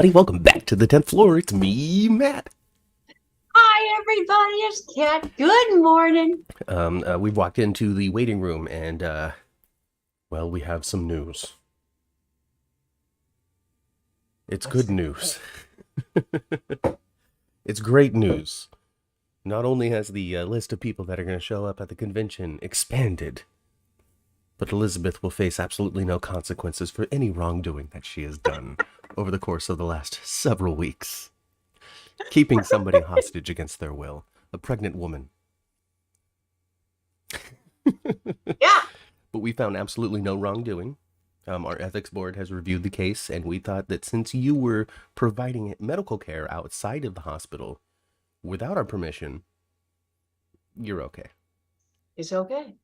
Welcome back to the 10th floor. It's me, Matt. Hi, everybody. It's Kat. Good morning. We've walked into the waiting room and, well, we have some news. It's What's good that? news. It's great news. Not only has the list of people that are going to show up at the convention expanded, but Elizabeth will face absolutely no consequences for any wrongdoing that she has done over the course of the last several weeks. Keeping somebody hostage against their will. A pregnant woman. Yeah. But we found absolutely no wrongdoing. Our ethics board has reviewed the case, and we thought that since you were providing medical care outside of the hospital without our permission, you're okay. It's okay.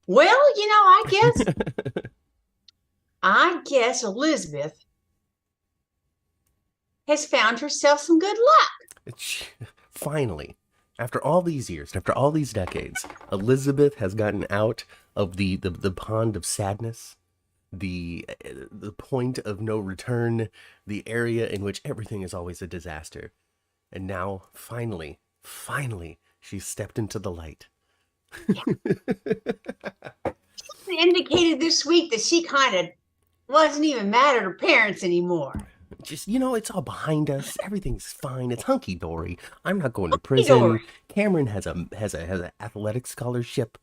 Well, I guess Elizabeth has found herself some good luck. Finally, after all these years, after all these decades, Elizabeth has gotten out of the pond of sadness, the point of no return, the area in which everything is always a disaster. And now, finally, she's stepped into the light. She indicated this week that she kind of wasn't even mad at her parents anymore. Just, it's all behind us. Everything's fine. It's hunky dory. I'm not going to Hey, prison. Dory. Cameron has a athletic scholarship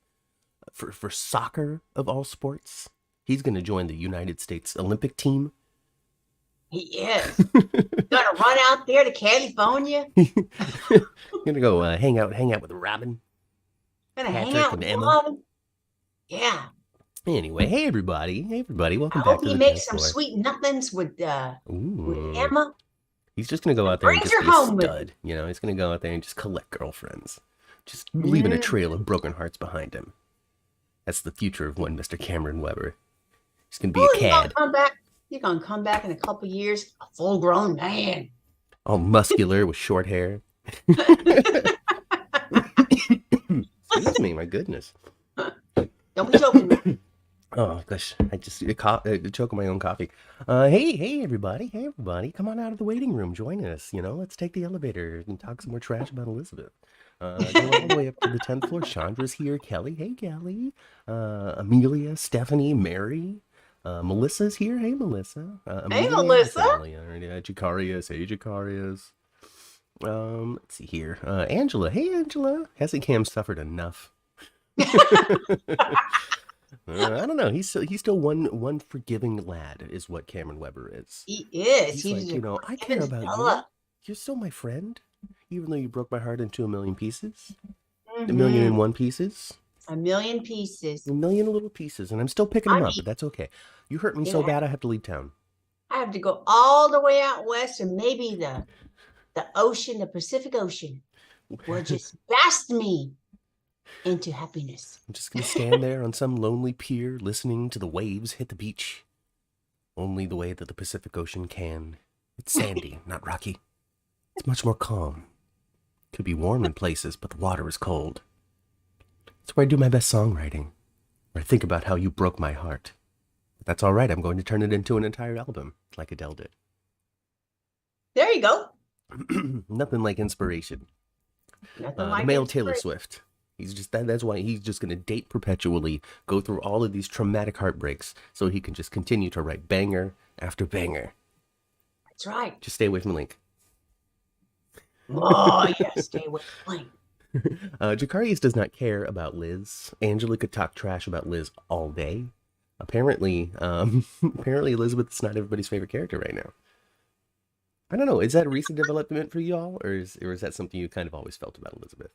for soccer of all sports. He's going to join the United States Olympic team. He is. Gonna run out there to California. Gonna go hang out with Robin. Gonna hang Patrick out and with Emma. Robin. Yeah. Anyway, hey everybody, welcome I back hope to he the makes 10th some floor. sweet nothings with Ooh. Emma. He's just gonna go out there and Brings just her be a home with stud. He's gonna go out there and just collect girlfriends, just leaving a trail of broken hearts behind him. That's the future of one Mr. Cameron Weber. He's gonna be a He's gonna cad, come back. He's gonna come back in a couple of years, a full-grown man. all muscular with short hair. Excuse me, my goodness. Don't be joking. Oh gosh, I just choke on my own coffee. Hey everybody, come on out of the waiting room, join us. Let's take the elevator and talk some more trash about Elizabeth. Go all the way up to the 10th floor. Chandra's here. Kelly, hey Kelly. Amelia, Stephanie, Mary. Melissa's here. Hey Melissa. Hey, Amelia, Melissa. Amelia. Jacarius, hey Jacarius. Let's see here. Angela, hey Angela. Hasn't Cam suffered enough? I don't know. He's still one forgiving lad, is what Cameron Weber is. He is. He's like, I care about you. You're still my friend, even though you broke my heart into a million pieces, a million and one pieces, a million pieces, a million little pieces, and I'm still picking them up. But that's okay. You hurt me so bad, I have to leave town. I have to go all the way out west, and maybe the ocean, the Pacific Ocean, will just blast me into happiness. I'm just gonna stand there on some lonely pier, listening to the waves hit the beach, only the way that the Pacific Ocean can. It's sandy, not rocky. It's much more calm. Could be warm in places, but the water is cold. It's where I do my best songwriting, where I think about how you broke my heart. But that's all right. I'm going to turn it into an entire album, like Adele did. There you go. Nothing like inspiration. The male Taylor Swift. He's just that's why he's just gonna date perpetually, go through all of these traumatic heartbreaks, so he can just continue to write banger after banger. That's right. Just stay away from Link. Oh yeah, stay away from Link. Jacarius does not care about Liz. Angela could talk trash about Liz all day. Apparently Elizabeth is not everybody's favorite character right now. I don't know. Is that a recent development for y'all, or is that something you kind of always felt about Elizabeth?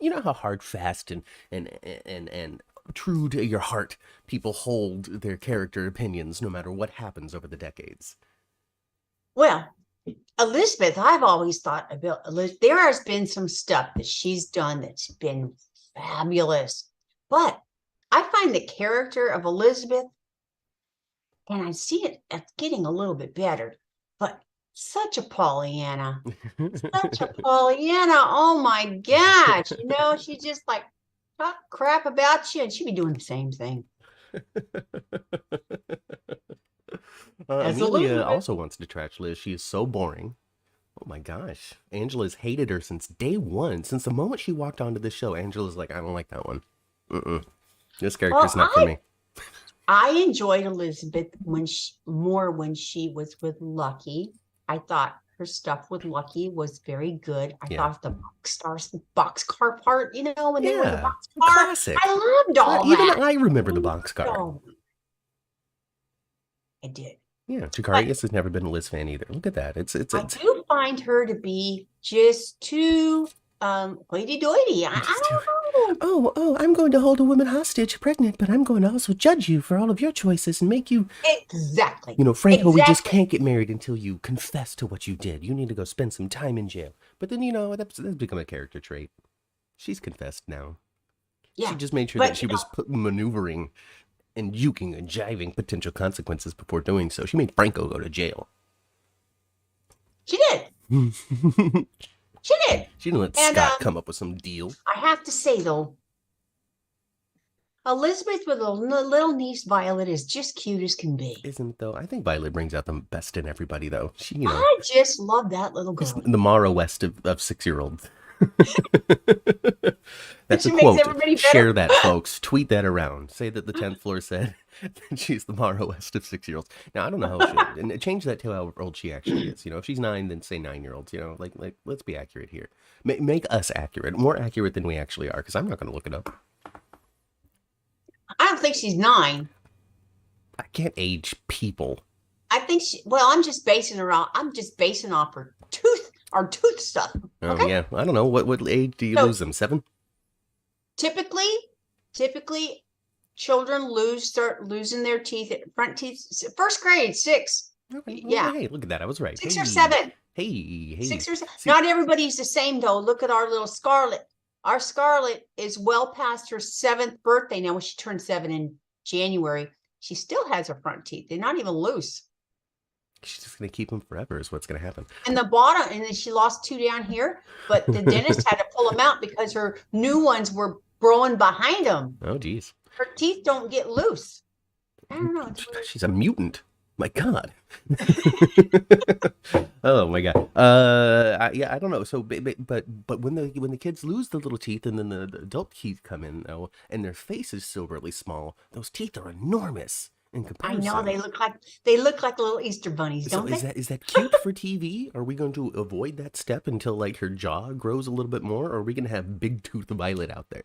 You know how hard, fast, and true to your heart people hold their character opinions no matter what happens over the decades. Well, Elizabeth, I've always thought about Elizabeth. There has been some stuff that she's done that's been fabulous, but I find the character of Elizabeth, and I see it getting a little bit better, but such a Pollyanna. Such a Pollyanna. Oh my gosh. She just like talk crap about you, and she'd be doing the same thing. As Amelia Elizabeth. also wants to trash Liz. She is so boring. Oh my gosh. Angela's hated her since day one. Since the moment she walked onto the show, Angela's like, I don't like that one. Mm-mm. This Well, character's not for me. I enjoyed Elizabeth when she was with Lucky. I thought her stuff with Lucky was very good. I Yeah. thought the boxcar part, when they were in the Yeah. boxcar, Classic. I loved all Even that. I remember the boxcar. Oh, I did. Yeah, But Jakarius has never been a Liz fan either. Look at that. It's I do find her to be just too hoity-toity. I just don't know. oh, I'm going to hold a woman hostage pregnant, but I'm going to also judge you for all of your choices and make you, Exactly. Franco, we just Exactly. can't get married until you confess to what you did. You need to go spend some time in jail. But then, that's become a character trait. She's confessed now. Yeah. She just made sure But that she was maneuvering and juking and jiving potential consequences before doing so. She made Franco go to jail. she did. She did. She didn't let And Scott come up with some deal. I have to say though, Elizabeth with a little niece Violet is just cute as can be. Isn't it, though? I think Violet brings out the best in everybody, though. She, I just love that little is girl. the Mara West of 6-year-olds. That's She a makes quote. everybody better. Share that, folks. Tweet that around. Say that the 10th floor said that she's the Mara West of 6-year-olds. Now, I don't know how she... And change that to how old she actually is. If she's 9, then say 9-year-olds. Like let's be accurate here. Make us accurate. More accurate than we actually are, because I'm not going to look it up. I don't think she's 9. I can't age people. I think I'm just basing off her tooth stuff. Oh, Okay? yeah. I don't know. What age do you lose them? 7? Typically, children start losing their front teeth. First grade, 6. Okay. Yeah. Well, hey, look at that. I was right. 6 hey. or 7. Hey. 6 or 7. See, Not everybody's the same though. Look at our little Scarlet. Our Scarlet is well past her 7th birthday now. When she turned 7 in January, she still has her front teeth. They're not even loose. she's just going to keep them forever is what's going to happen. And the bottom, and then she lost 2 down here, but the dentist had to pull them out because her new ones were growing behind them. Oh, geez. Her teeth don't get loose. I don't know. She's a mutant. My God. Oh my God. I don't know. So, but when the kids lose the little teeth and then the adult teeth come in though, and their face is still really small, those teeth are enormous in I comparison. know they look like little Easter bunnies, So don't they? is that cute for TV? Are we going to avoid that step until like her jaw grows a little bit more, or are we going to have big tooth Violet out there?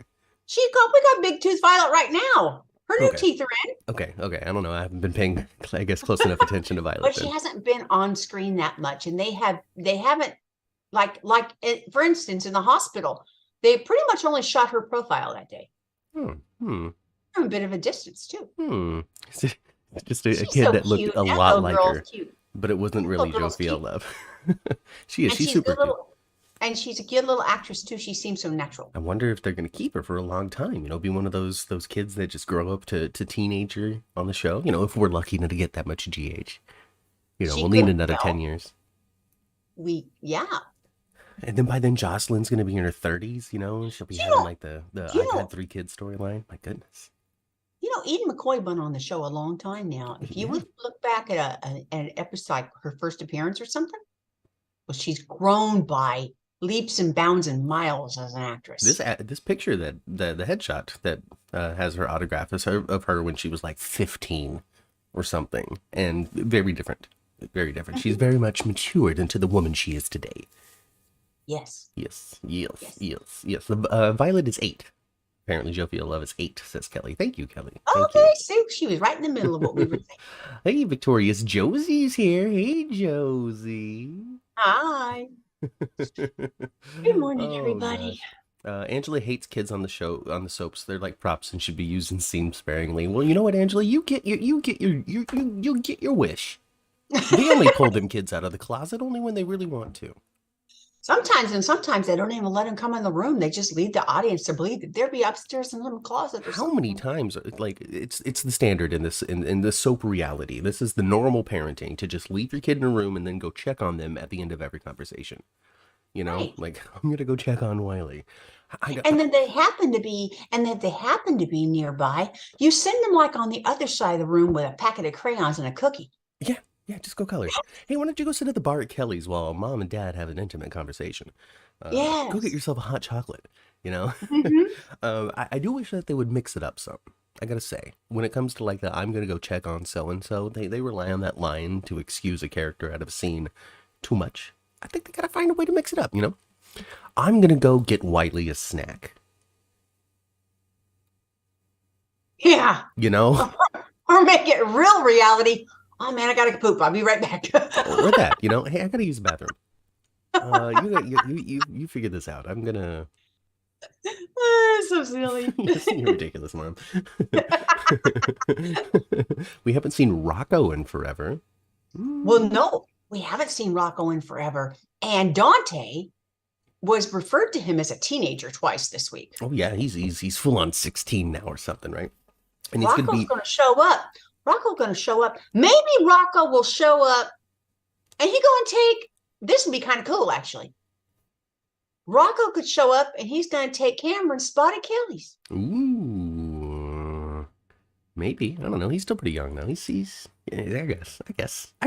We got Big Tooth Violet right now. Her new Okay. teeth are in, Okay. I don't know. I haven't been paying, I guess, close enough attention to Violet. but she then. hasn't been on screen that much. And they haven't for instance, in the hospital, they pretty much only shot her profile that day. From a bit of a distance too. Just a She's kid so that looked cute. a That lot little like girl's her, cute. but it wasn't That really little girl's Jophia cute. Love. She's And she's super a cute. and she's a good little actress too. She seems so natural. I wonder if they're going to keep her for a long time. Be one of those kids that just grow up to teenager on the show. If we're lucky enough to get that much GH. We'll need another 10 years. Yeah. And then by then Jocelyn's going to be in her 30s, and she'll be having like the I've had 3 kids storyline. My goodness. Eden McCoy been on the show a long time now. If you would look back at an episode, her first appearance or something, well, she's grown by leaps and bounds and miles as an actress. This picture that the headshot that has her autograph is of her when she was like 15 or something, and very different. Very different. She's very much matured into the woman she is today. Yes. Yes. Violet is 8. Apparently, Jophia Love is 8, says Kelly. Thank you, Kelly. Thank you. See, she was right in the middle of what we were saying. Hey, Victorious Josie's here. Hey, Josie. Hi. Good morning, everybody. Angela hates kids on the show, on the soaps. They're like props and should be used and seen sparingly. Well, you know what, Angela? You get your wish. They only pull them kids out of the closet only when they really want to. Sometimes they don't even let them come in the room. They just leave the audience to believe that they'll be upstairs in a little closet. How many times? Like it's the standard in this soap reality. This is the normal parenting, to just leave your kid in a room and then go check on them at the end of every conversation. Right. Like, I'm gonna go check on Wiley. I know. And then they happen to be nearby. You send them like on the other side of the room with a packet of crayons and a cookie. Yeah, yeah, just go color. Hey, why don't you go sit at the bar at Kelly's while mom and dad have an intimate conversation? Go get Yes. yourself a hot chocolate, you know? Hmm. I do wish that they would mix it up some. I gotta say, when it comes to like the I'm gonna go check on so and so, they rely on that line to excuse a character out of a scene too much. I think they gotta find a way to mix it up, you know? I'm gonna go get Wiley a snack, Yeah. you know? Or make it real reality. Oh man, I gotta poop. I'll be right back. Or that, you know? Hey, I gotta use the bathroom. You figure this out. I'm gonna. So silly. You're ridiculous, Mom. We haven't seen Rocco in forever. Well, no, we haven't seen Rocco in forever. And Dante was referred to him as a teenager twice this week. Oh yeah, he's full on 16 now or something, right? And he's Rocco's going to show up. Rocco's going to show up. Maybe Rocco will show up and he go and take, this would be kind of cool, actually. Rocco could show up and he's going to take Cameron's spot at Kelly's. Ooh, maybe. I don't know. He's still pretty young though. He's I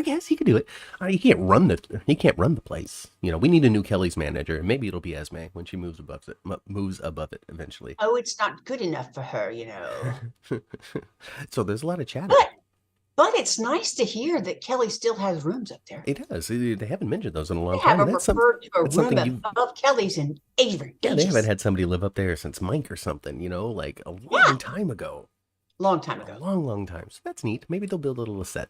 guess he could do it. He can't run the place. You know, we need a new Kelly's manager, and maybe it'll be Esme when she moves above it eventually. Oh, it's not good enough for her, you know. So there's a lot of chatter. But it's nice to hear that Kelly still has rooms up there. It does. They haven't mentioned those in a long They time. haven't referred to a room above Kelly's in ages. Yeah, they haven't had somebody live up there since Mike or something, you know, like a long time ago. Long time ago. Long time. So that's neat. Maybe they'll build a little set.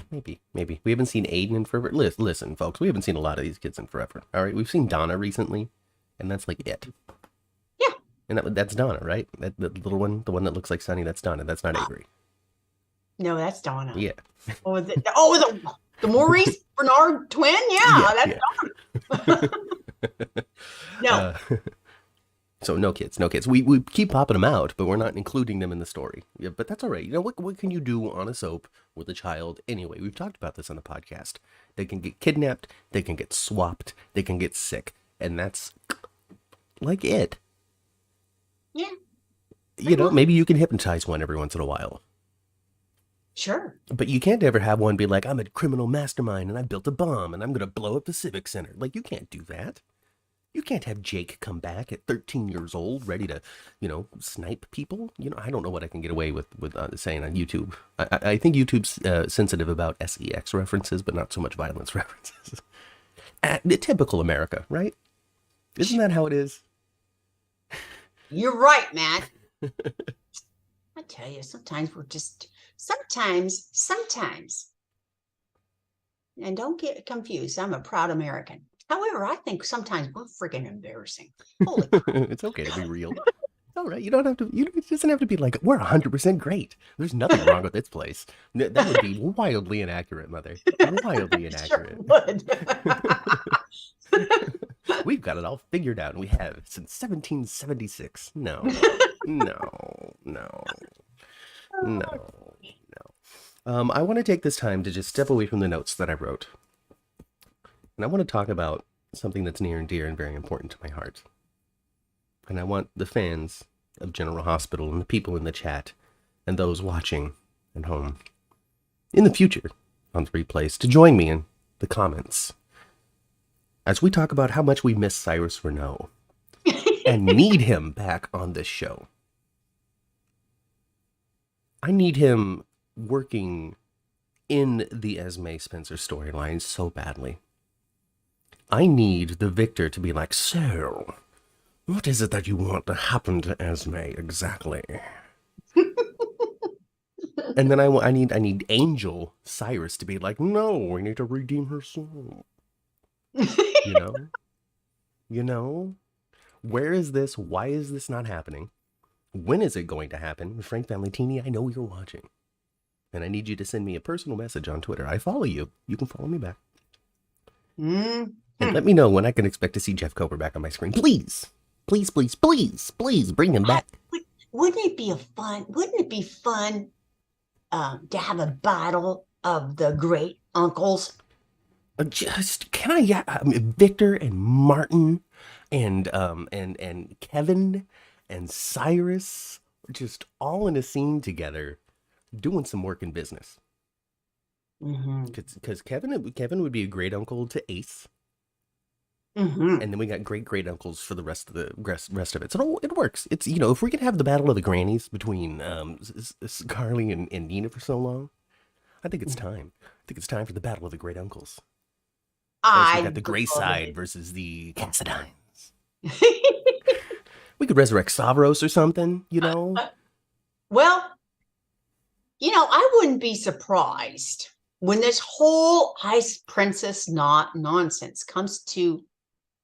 Maybe. We haven't seen Aiden in forever. Listen, folks, we haven't seen a lot of these kids in forever. All right, we've seen Donna recently, and that's like it. Yeah. And that's Donna, right? That the little one, the one that looks like Sunny, that's Donna. That's not Avery. No, that's Donna. Yeah. The Maurice Bernard twin? Yeah, that's Donna. No. So no kids. We keep popping them out, but we're not including them in the story. Yeah, but that's all right. You know, what can you do on a soap with a child anyway? We've talked about this on the podcast. They can get kidnapped, they can get swapped, they can get sick, and that's like it. Yeah. You know, maybe you can hypnotize one every once in a while. Sure. But you can't ever have one be like, I'm a criminal mastermind and I built a bomb and I'm going to blow up the Civic Center. Like, you can't do that. You can't have Jake come back at 13 years old, ready to, you know, snipe people. You know, I don't know what I can get away with saying on YouTube. I think YouTube's sensitive about sex references, but not so much violence references. Typical America, right? Isn't that how it is? You're right, Matt. I tell you, sometimes, and don't get confused, I'm a proud American. However, I think sometimes we're freaking embarrassing. Holy crap. It's okay to be real. All right, you don't have to. It doesn't have to be like we're 100% great. There's nothing wrong with this place. That would be wildly inaccurate, Mother. Wildly inaccurate. Sure. We've got it all figured out, and we have since 1776. No. I want to take this time to just step away from the notes that I wrote. And I want to talk about something that's near and dear and very important to my heart. And I want the fans of General Hospital and the people in the chat and those watching at home in the future on the replays to join me in the comments as we talk about how much we miss Cyrus Renaud and need him back on this show. I need him working in the Esme Spencer storyline so badly. I need the Victor to be like, so, what is it that you want to happen to Esme exactly? And then I need Angel Cyrus to be like, no, we need to redeem her soul. You know, where is this? Why is this not happening? When is it going to happen? Frank Valentini, I know you're watching. And I need you to send me a personal message on Twitter. I follow you. You can follow me back. And let me know when I can expect to see Jeff Kober back on my screen. Please bring him back. Wouldn't it be fun to have a battle of the great uncles? Victor and Martin and Kevin and Cyrus are just all in a scene together doing some work in business. Mm-hmm. Because Kevin would be a great uncle to Ace, Mm-hmm. and then we got great uncles for the rest of it. So it works. It's, you know, if we could have the battle of the grannies between Carly and Nina for so long, I think it's time. I think it's time for the battle of the great uncles. As we got I the Gray love side it. versus the Cassadines. We could resurrect Savros or something, you know? Well, I wouldn't be surprised when this whole Ice Princess not nonsense comes to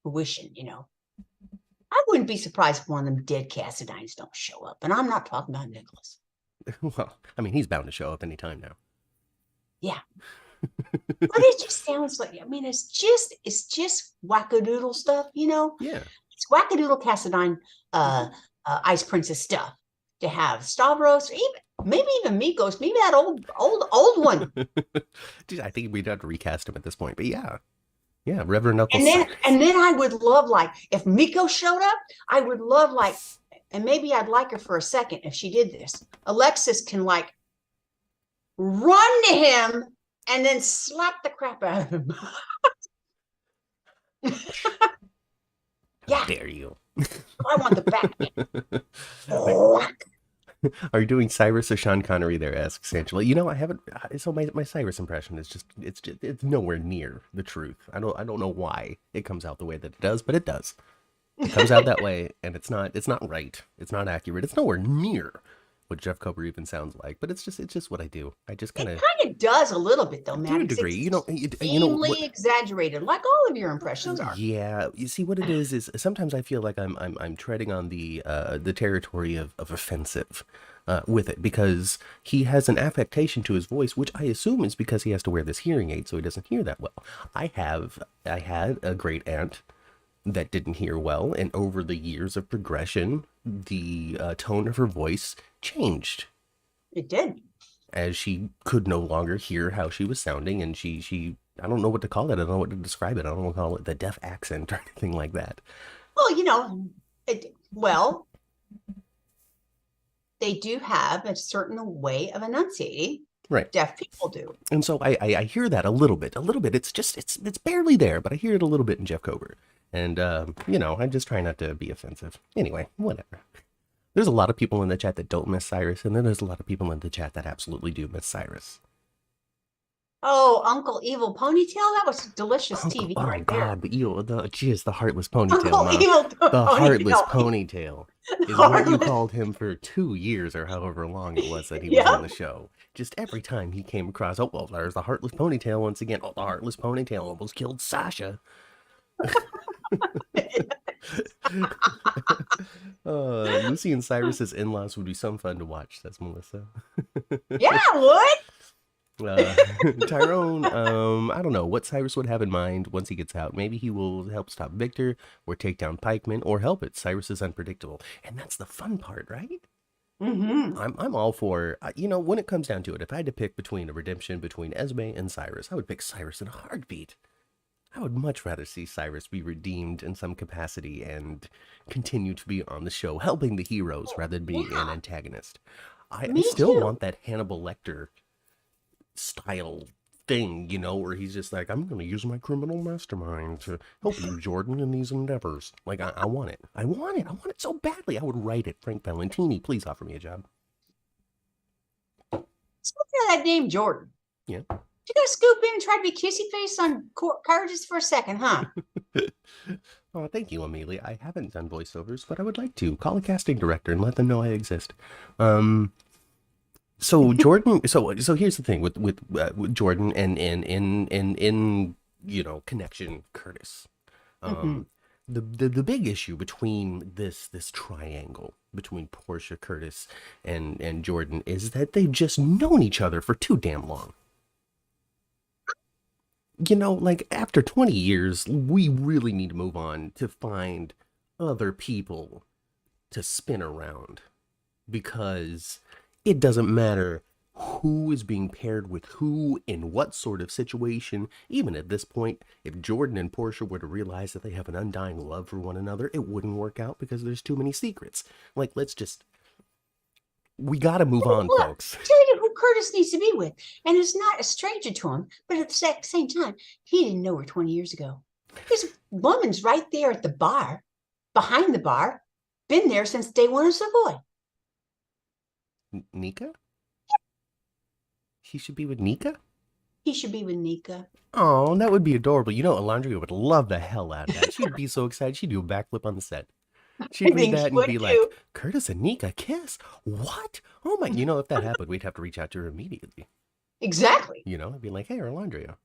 fruition. I wouldn't be surprised if one of them dead Cassidines don't show up, and I'm not talking about Nicholas. Well, I mean, he's bound to show up anytime now. Yeah, but it just sounds like, it's just wackadoodle stuff. Yeah. It's wackadoodle Cassidine, Ice Princess stuff to have Stavros, or maybe even Mikos, maybe that old one. Dude, I think we'd have to recast him at this point, but yeah. Yeah, Reverend Knuckles And then Cyrus. and then I would love, like, if Miko showed up, I would love, like, and maybe I'd like her for a second if she did this. Alexis can, like, run to him and then slap the crap out of him. How Yeah, dare you? I want the Batman. Are you doing Cyrus or Sean Connery there? Asks Angela. You know, I haven't. So my Cyrus impression is it's nowhere near the truth. I don't know why it comes out the way that it does, but it does. It comes out that way, and it's not right. It's not accurate. It's nowhere near what Jeff Kober even sounds like. But it's just what I do. I just kind of, Kind of does a little bit, though, to a Maddox. degree. It's You know what? extremely exaggerated, like all of your impressions are. Yeah, you see what it is sometimes I feel like I'm treading on the territory of offensive with it, because he has an affectation to his voice, which I assume is because he has to wear this hearing aid so he doesn't hear that well. I had a great aunt that didn't hear well, and over the years of progression, the tone of her voice changed It did. as she could no longer hear how she was sounding, and she I don't know what to call it. I don't know what to describe it. I don't want to call it the deaf accent or anything like that. Well, they do have a certain way of enunciating. Right. Deaf people do. And so I hear that a little bit. It's barely there, but I hear it a little bit in Jeff Kober. And I'm just trying not to be offensive. Anyway, whatever. There's a lot of people in the chat that don't miss Cyrus, and then there's a lot of people in the chat that absolutely do miss Cyrus. Oh, Uncle Evil Ponytail, that was delicious TV Oh right God, the heartless ponytail, Uncle Mom. Evil The heartless Ponytail. ponytail is what you called him for 2 years or however long it was that he was on the show. Just every time he came across, oh, well, there's the heartless ponytail once again. Oh, the heartless ponytail almost killed Sasha. Lucy and Cyrus's in-laws would be some fun to watch, says Melissa. Yeah, it would. Tyrone, I don't know what Cyrus would have in mind once he gets out. Maybe he will help stop Victor or take down Pikeman, or help it. Cyrus is unpredictable, and that's the fun part, right? Mm-hmm. I'm all for, when it comes down to it, if I had to pick between a redemption between Esme and Cyrus, I would pick Cyrus in a heartbeat. I would much rather see Cyrus be redeemed in some capacity and continue to be on the show, helping the heroes rather than being an antagonist. I still too. want that Hannibal Lecter style thing, where he's just like, I'm going to use my criminal mastermind to help you, Jordan, in these endeavors. Like, I want it. I want it. I want it so badly. I would write it. Frank Valentini, please offer me a job. Speaking of that name, Jordan. Yeah. You gotta scoop in and try to be kissy face on carriages for a second, huh? Oh, thank you, Amelia. I haven't done voiceovers, but I would like to. Call a casting director and let them know I exist. So Jordan. So here's the thing with Jordan and in connection Curtis. The big issue between this triangle between Portia, Curtis, and Jordan is that they've just known each other for too damn long. Like after 20 years, we really need to move on to find other people to spin around, because it doesn't matter who is being paired with who in what sort of situation. Even at this point, if Jordan and Portia were to realize that they have an undying love for one another, it wouldn't work out because there's too many secrets. Like, we gotta move on, Look, folks. tell you who Curtis needs to be with. And it's not a stranger to him, but at the same time, he didn't know her 20 years ago. This woman's right there at the bar, behind the bar, been there since day one of Savoy. Nika? He should be with Nika? He should be with Nika. Oh, that would be adorable. You know, Alondria would love the hell out of that. She'd be so excited. She'd do a backflip on the set. She'd read that and be like, Curtis and Nika kiss? What? Oh my, you know, if that happened, we'd have to reach out to her immediately. Exactly. You know, I'd be like, hey, Alondria,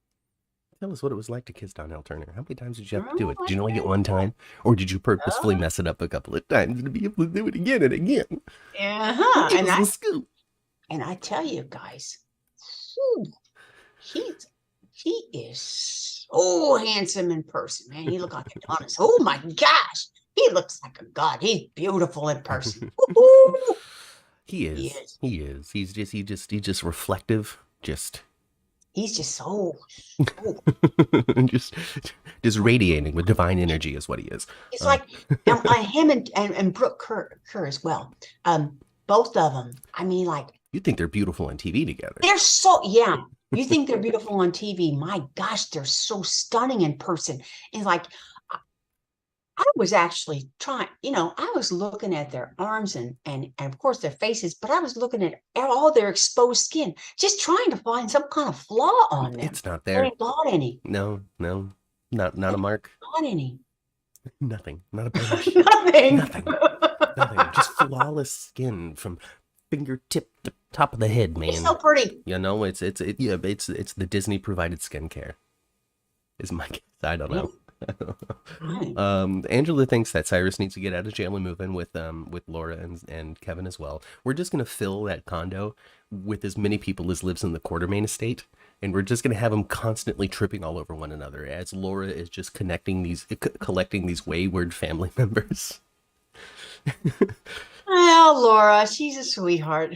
tell us what it was like to kiss Donnell Turner. How many times did you have to do it? Did you only get one time? Or did you purposefully mess it up a couple of times to be able to do it again and again? Uh-huh. And scoop. And I tell you guys, he is so handsome in person, man. He looks like Adonis. Oh my gosh. He looks like a god. He's beautiful in person. He is. He's just reflective. He's just so just radiating with divine energy is what he is. It's like him and Brooke Kerr as well. Both of them. I mean, like, you think they're beautiful on TV together. They're so, yeah. You think they're beautiful on TV. My gosh, they're so stunning in person. And like, I was actually trying, I was looking at their arms and of course their faces, but I was looking at all their exposed skin, just trying to find some kind of flaw on them. It's not there. Ain't got any. No, not a mark. Not any. Nothing. Not a blemish. Nothing. Just flawless skin from fingertip to top of the head, man. It's so pretty. You know, it's the Disney provided skincare. Is my guess. I don't know. Angela thinks that Cyrus needs to get out of jail and move in with Laura and Kevin as well. We're just gonna fill that condo with as many people as lives in the Quartermain estate, and we're just gonna have them constantly tripping all over one another as Laura is just collecting these wayward family members. Well, Laura, she's a sweetheart.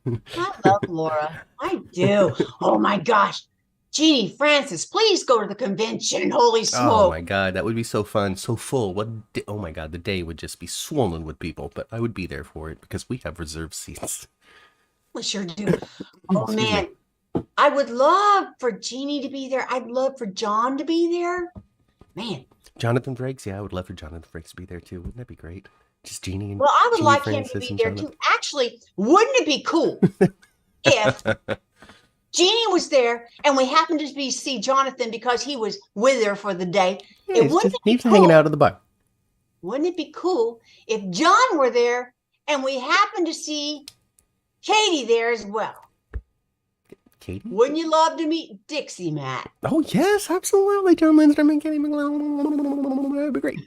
I love Laura. I do. Oh my gosh. Jeannie Francis, please go to the convention. Holy smoke. Oh my God, that would be so fun, so full. Oh my God, the day would just be swollen with people, but I would be there for it because we have reserved seats. We sure do. Oh man, I would love for Jeannie to be there. I'd love for John to be there. Man. Jonathan Frakes, yeah, I would love for Jonathan Frakes to be there too. Wouldn't that be great? Just Jeannie and I would Jeannie like Francis him to be there Jonathan. too. Actually, wouldn't it be cool if Jeannie was there and we happened to see Jonathan because he was with her for the day? Yeah, he's hanging out at the bar. Wouldn't it be cool if John were there and we happened to see Katie there as well? Katie? Wouldn't you love to meet Dixie, Matt? Oh, yes, absolutely. John Lindstrom and Katie McLeod. That'd be great.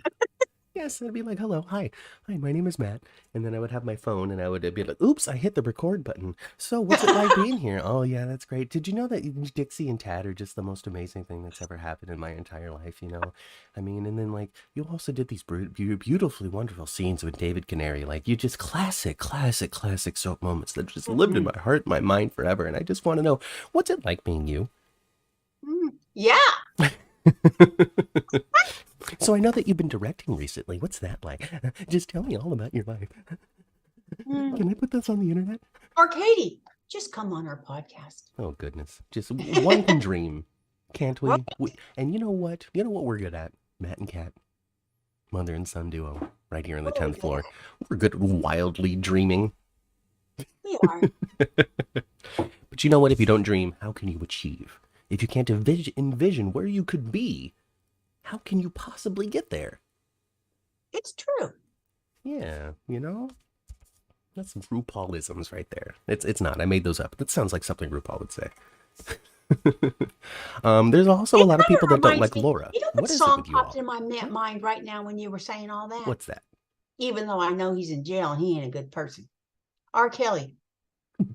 Yes, I'd be like, hello, hi, my name is Matt. And then I would have my phone and I would be like, oops, I hit the record button. So what's it like being here? Oh, yeah, that's great. Did you know that Dixie and Tad are just the most amazing thing that's ever happened in my entire life, you know? I mean, and then, like, you also did these beautifully wonderful scenes with David Canary. Like, you just classic soap moments that just lived in my heart, my mind forever. And I just want to know, what's it like being you? Yeah. So I know that you've been directing recently. What's that like? Just tell me all about your life. Can I put this on the internet? Or Katie, just come on our podcast. Oh, goodness. Just one can dream. Can't we? And you know what? You know what we're good at? Matt and Kat. Mother and son duo. Right here on the 10th floor. We're good at wildly dreaming. We are. But you know what? If you don't dream, how can you achieve? If you can't envision where you could be, how can you possibly get there? It's true. Yeah, you know? That's some RuPaulisms right there. It's not. I made those up. That sounds like something RuPaul would say. There's also a lot of people that don't like Laura. You know what song popped in my mind right now when you were saying all that? What's that? Even though I know he's in jail and he ain't a good person. R. Kelly.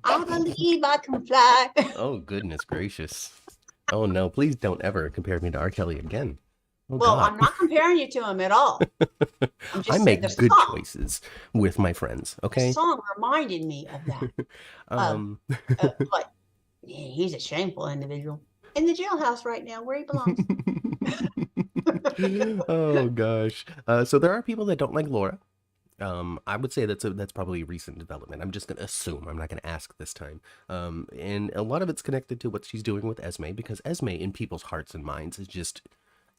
I believe I can fly. Oh, goodness gracious. Oh, no. Please don't ever compare me to R. Kelly again. Oh Well, God. I'm not comparing you to him at all. I'm I just saying make good choices with my friends, the okay? song reminded me of that. Uh, um but he's a shameful individual in the jailhouse right now where he belongs. Oh gosh. So there are people that don't like Laura. I would say that's probably a recent development. I'm just gonna assume. I'm not gonna ask this time. And a lot of it's connected to what she's doing with Esme, because Esme, in people's hearts and minds, is just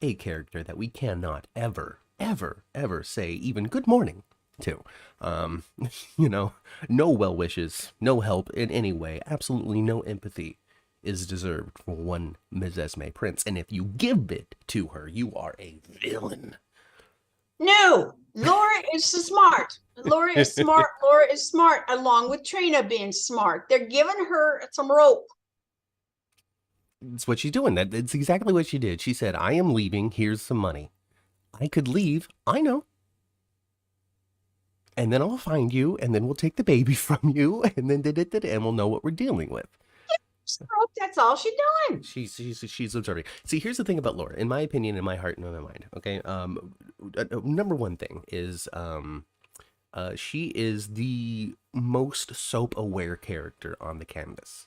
a character that we cannot ever, ever, ever say even good morning to. Um, you know, no well wishes, no help in any way, absolutely no empathy is deserved for one Ms. Esme Prince. And if you give it to her, you are a villain. No, Laura is smart. Laura is smart. Laura is smart, along with Trina being smart. They're giving her some rope. It's what she's doing. That's exactly what she did. She said, I am leaving. Here's some money. I could leave. I know. And then I'll find you, and then we'll take the baby from you, and then and we'll know what we're dealing with. Rope, that's all she's doing. She's observing. See, here's the thing about Laura, in my opinion, in my heart and in my mind. Okay, number one thing is she is the most soap-aware character on the canvas.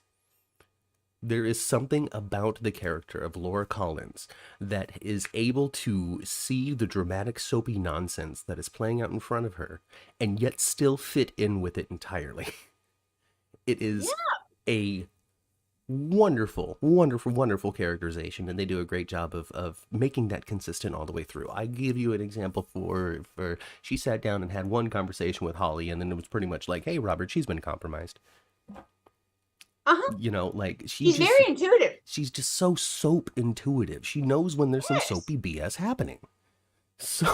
There is something about the character of Laura Collins that is able to see the dramatic soapy nonsense that is playing out in front of her and yet still fit in with it entirely. It is a wonderful, wonderful, wonderful characterization, and they do a great job of making that consistent all the way through. I give you an example for she sat down and had one conversation with Holly, and then it was pretty much like, hey, Robert, she's been compromised. Uh-huh. You know, like She's very intuitive. She's just so soap intuitive. She knows when there's some soapy BS happening. So,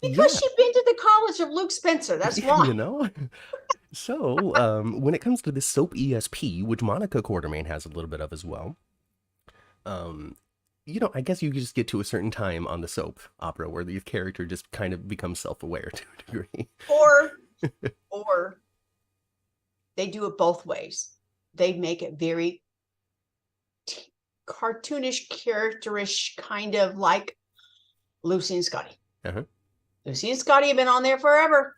because she's been to the college of Luke Spencer. That's why. You know? So, when it comes to this soap ESP, which Monica Quartermain has a little bit of as well, you know, I guess you just get to a certain time on the soap opera where the character just kind of becomes self-aware to a degree. Or they do it both ways. They make it very cartoonish, characterish, kind of like Lucy and Scotty. Uh-huh. Lucy and Scotty have been on there forever.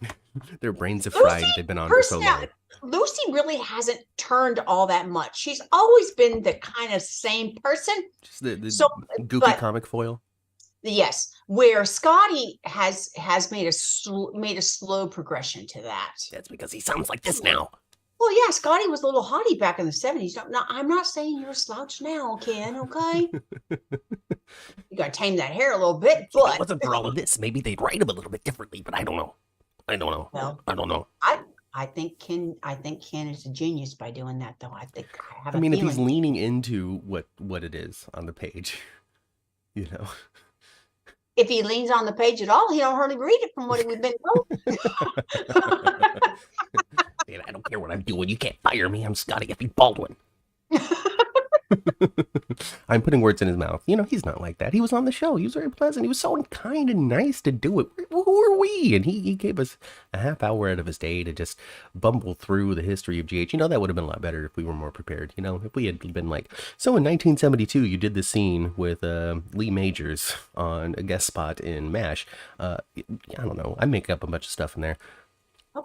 Their brains have fried. They've been on for so long. Lucy really hasn't turned all that much. She's always been the kind of same person. Just the goofy comic foil. Yes, where Scotty has made a slow progression to that. That's because he sounds like this now. Well, yeah, Scotty was a little haughty back in the 70s. No, I'm not saying you're a slouch now, Ken, okay? You got to tame that hair a little bit, but... If it wasn't for all of this, maybe they'd write him a little bit differently, but I don't know. Well, I don't know. I think Ken is a genius by doing that, though. I mean, if he's leaning into what it is on the page, you know... If he leans on the page at all, he don't hardly read it from what we've been told. I don't care what I'm doing. You can't fire me. I'm Scotty F. Baldwin. I'm putting words in his mouth. You know, he's not like that. He was on the show. He was very pleasant. He was so kind and nice to do it. Who are we? And he gave us a half hour out of his day to just bumble through the history of GH. You know, that would have been a lot better if we were more prepared. You know, if we had been like, so in 1972, you did this scene with Lee Majors on a guest spot in MASH. I don't know. I make up a bunch of stuff in there.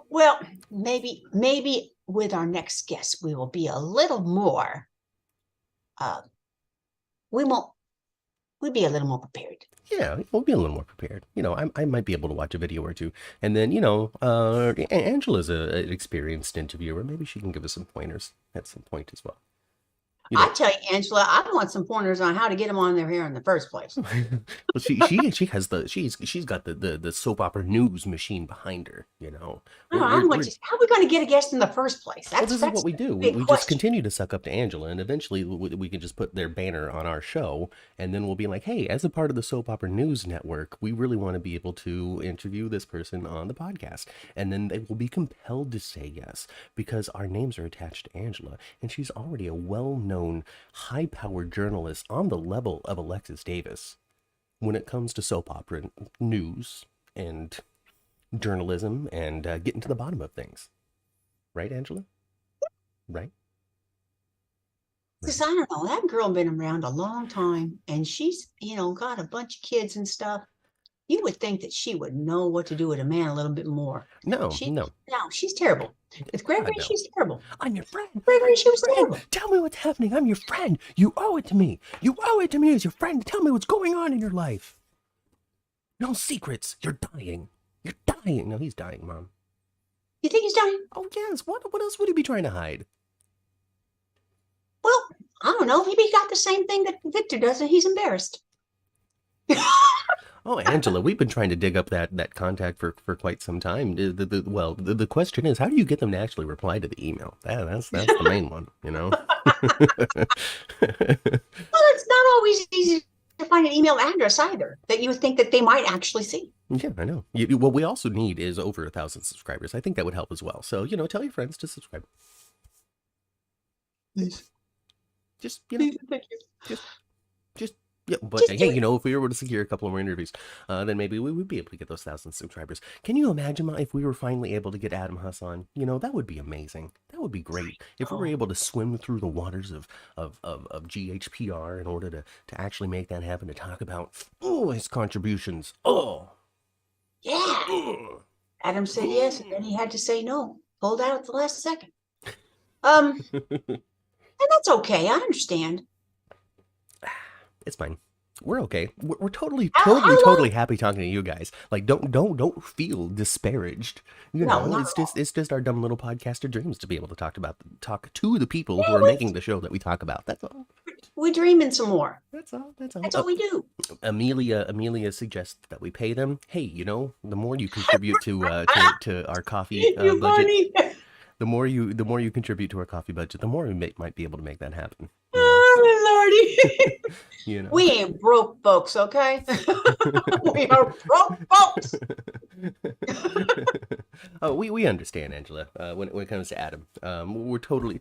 Well, maybe with our next guest, we will be a little more... we'd be a little more prepared. Yeah, we'll be a little more prepared. You know, I might be able to watch a video or two. And then, you know, Angela's an experienced interviewer. Maybe she can give us some pointers at some point as well. You know, I tell you, Angela, I want some pointers on how to get them on their hair in the first place. Well, she has she's got the soap opera news machine behind her. You know, how are we going to get a guest in the first place? This is what we do. We just continue to suck up to Angela, and eventually we can just put their banner on our show, and then we'll be like, hey, as a part of the Soap Opera News Network, we really want to be able to interview this person on the podcast, and then they will be compelled to say yes because our names are attached to Angela, and she's already a well-known high-powered journalist on the level of Alexis Davis when it comes to soap opera news and journalism and getting to the bottom of things. Right, Angela? Right? Because I don't know, that girl been around a long time and she's, got a bunch of kids and stuff. You would think that she would know what to do with a man a little bit more. No, She, no. no, she's terrible. With Gregory, God, no. she's terrible. I'm your friend. Gregory, she was Friend, terrible. tell me what's happening. I'm your friend. You owe it to me. You owe it to me as your friend to tell me what's going on in your life. No secrets. You're dying. You're dying. No, he's dying, Mom. You think he's dying? Oh, yes. What else would he be trying to hide? Well, I don't know. Maybe he got the same thing that Victor does and he's embarrassed. Oh, Angela, we've been trying to dig up that contact for quite some time. The question is, how do you get them to actually reply to the email? That's the main one, Well, it's not always easy to find an email address either that you would think that they might actually see. Yeah, I know. What we also need is over 1,000 subscribers. I think that would help as well. So, tell your friends to subscribe. Please. Just, Please, thank you. just, yeah. But Just hey, if we were able to secure a couple more interviews, then maybe we would be able to get those 1,000 subscribers. Can you imagine, Ma, if we were finally able to get Adam Huss on? That would be amazing. That would be great. If we were able to swim through the waters of GHPR in order to actually make that happen, to talk about his contributions. Yeah. Adam said yes, and then he had to say no. Pulled out at the last second. And that's okay. I understand. It's fine. We're okay. We're totally happy talking to you guys. Like, don't feel disparaged. No, it's just our dumb little podcaster dreams to be able to talk to the people who are making the show that we talk about. That's all. We're dreaming some more. That's all. That's all we do. Amelia suggests that we pay them. Hey, the more you contribute to our coffee budget, the more you contribute to our coffee budget, the more we might be able to make that happen. Oh, Lordy. We ain't broke folks, okay? We are broke folks. Oh, we understand, Angela. When it comes to Adam, we're totally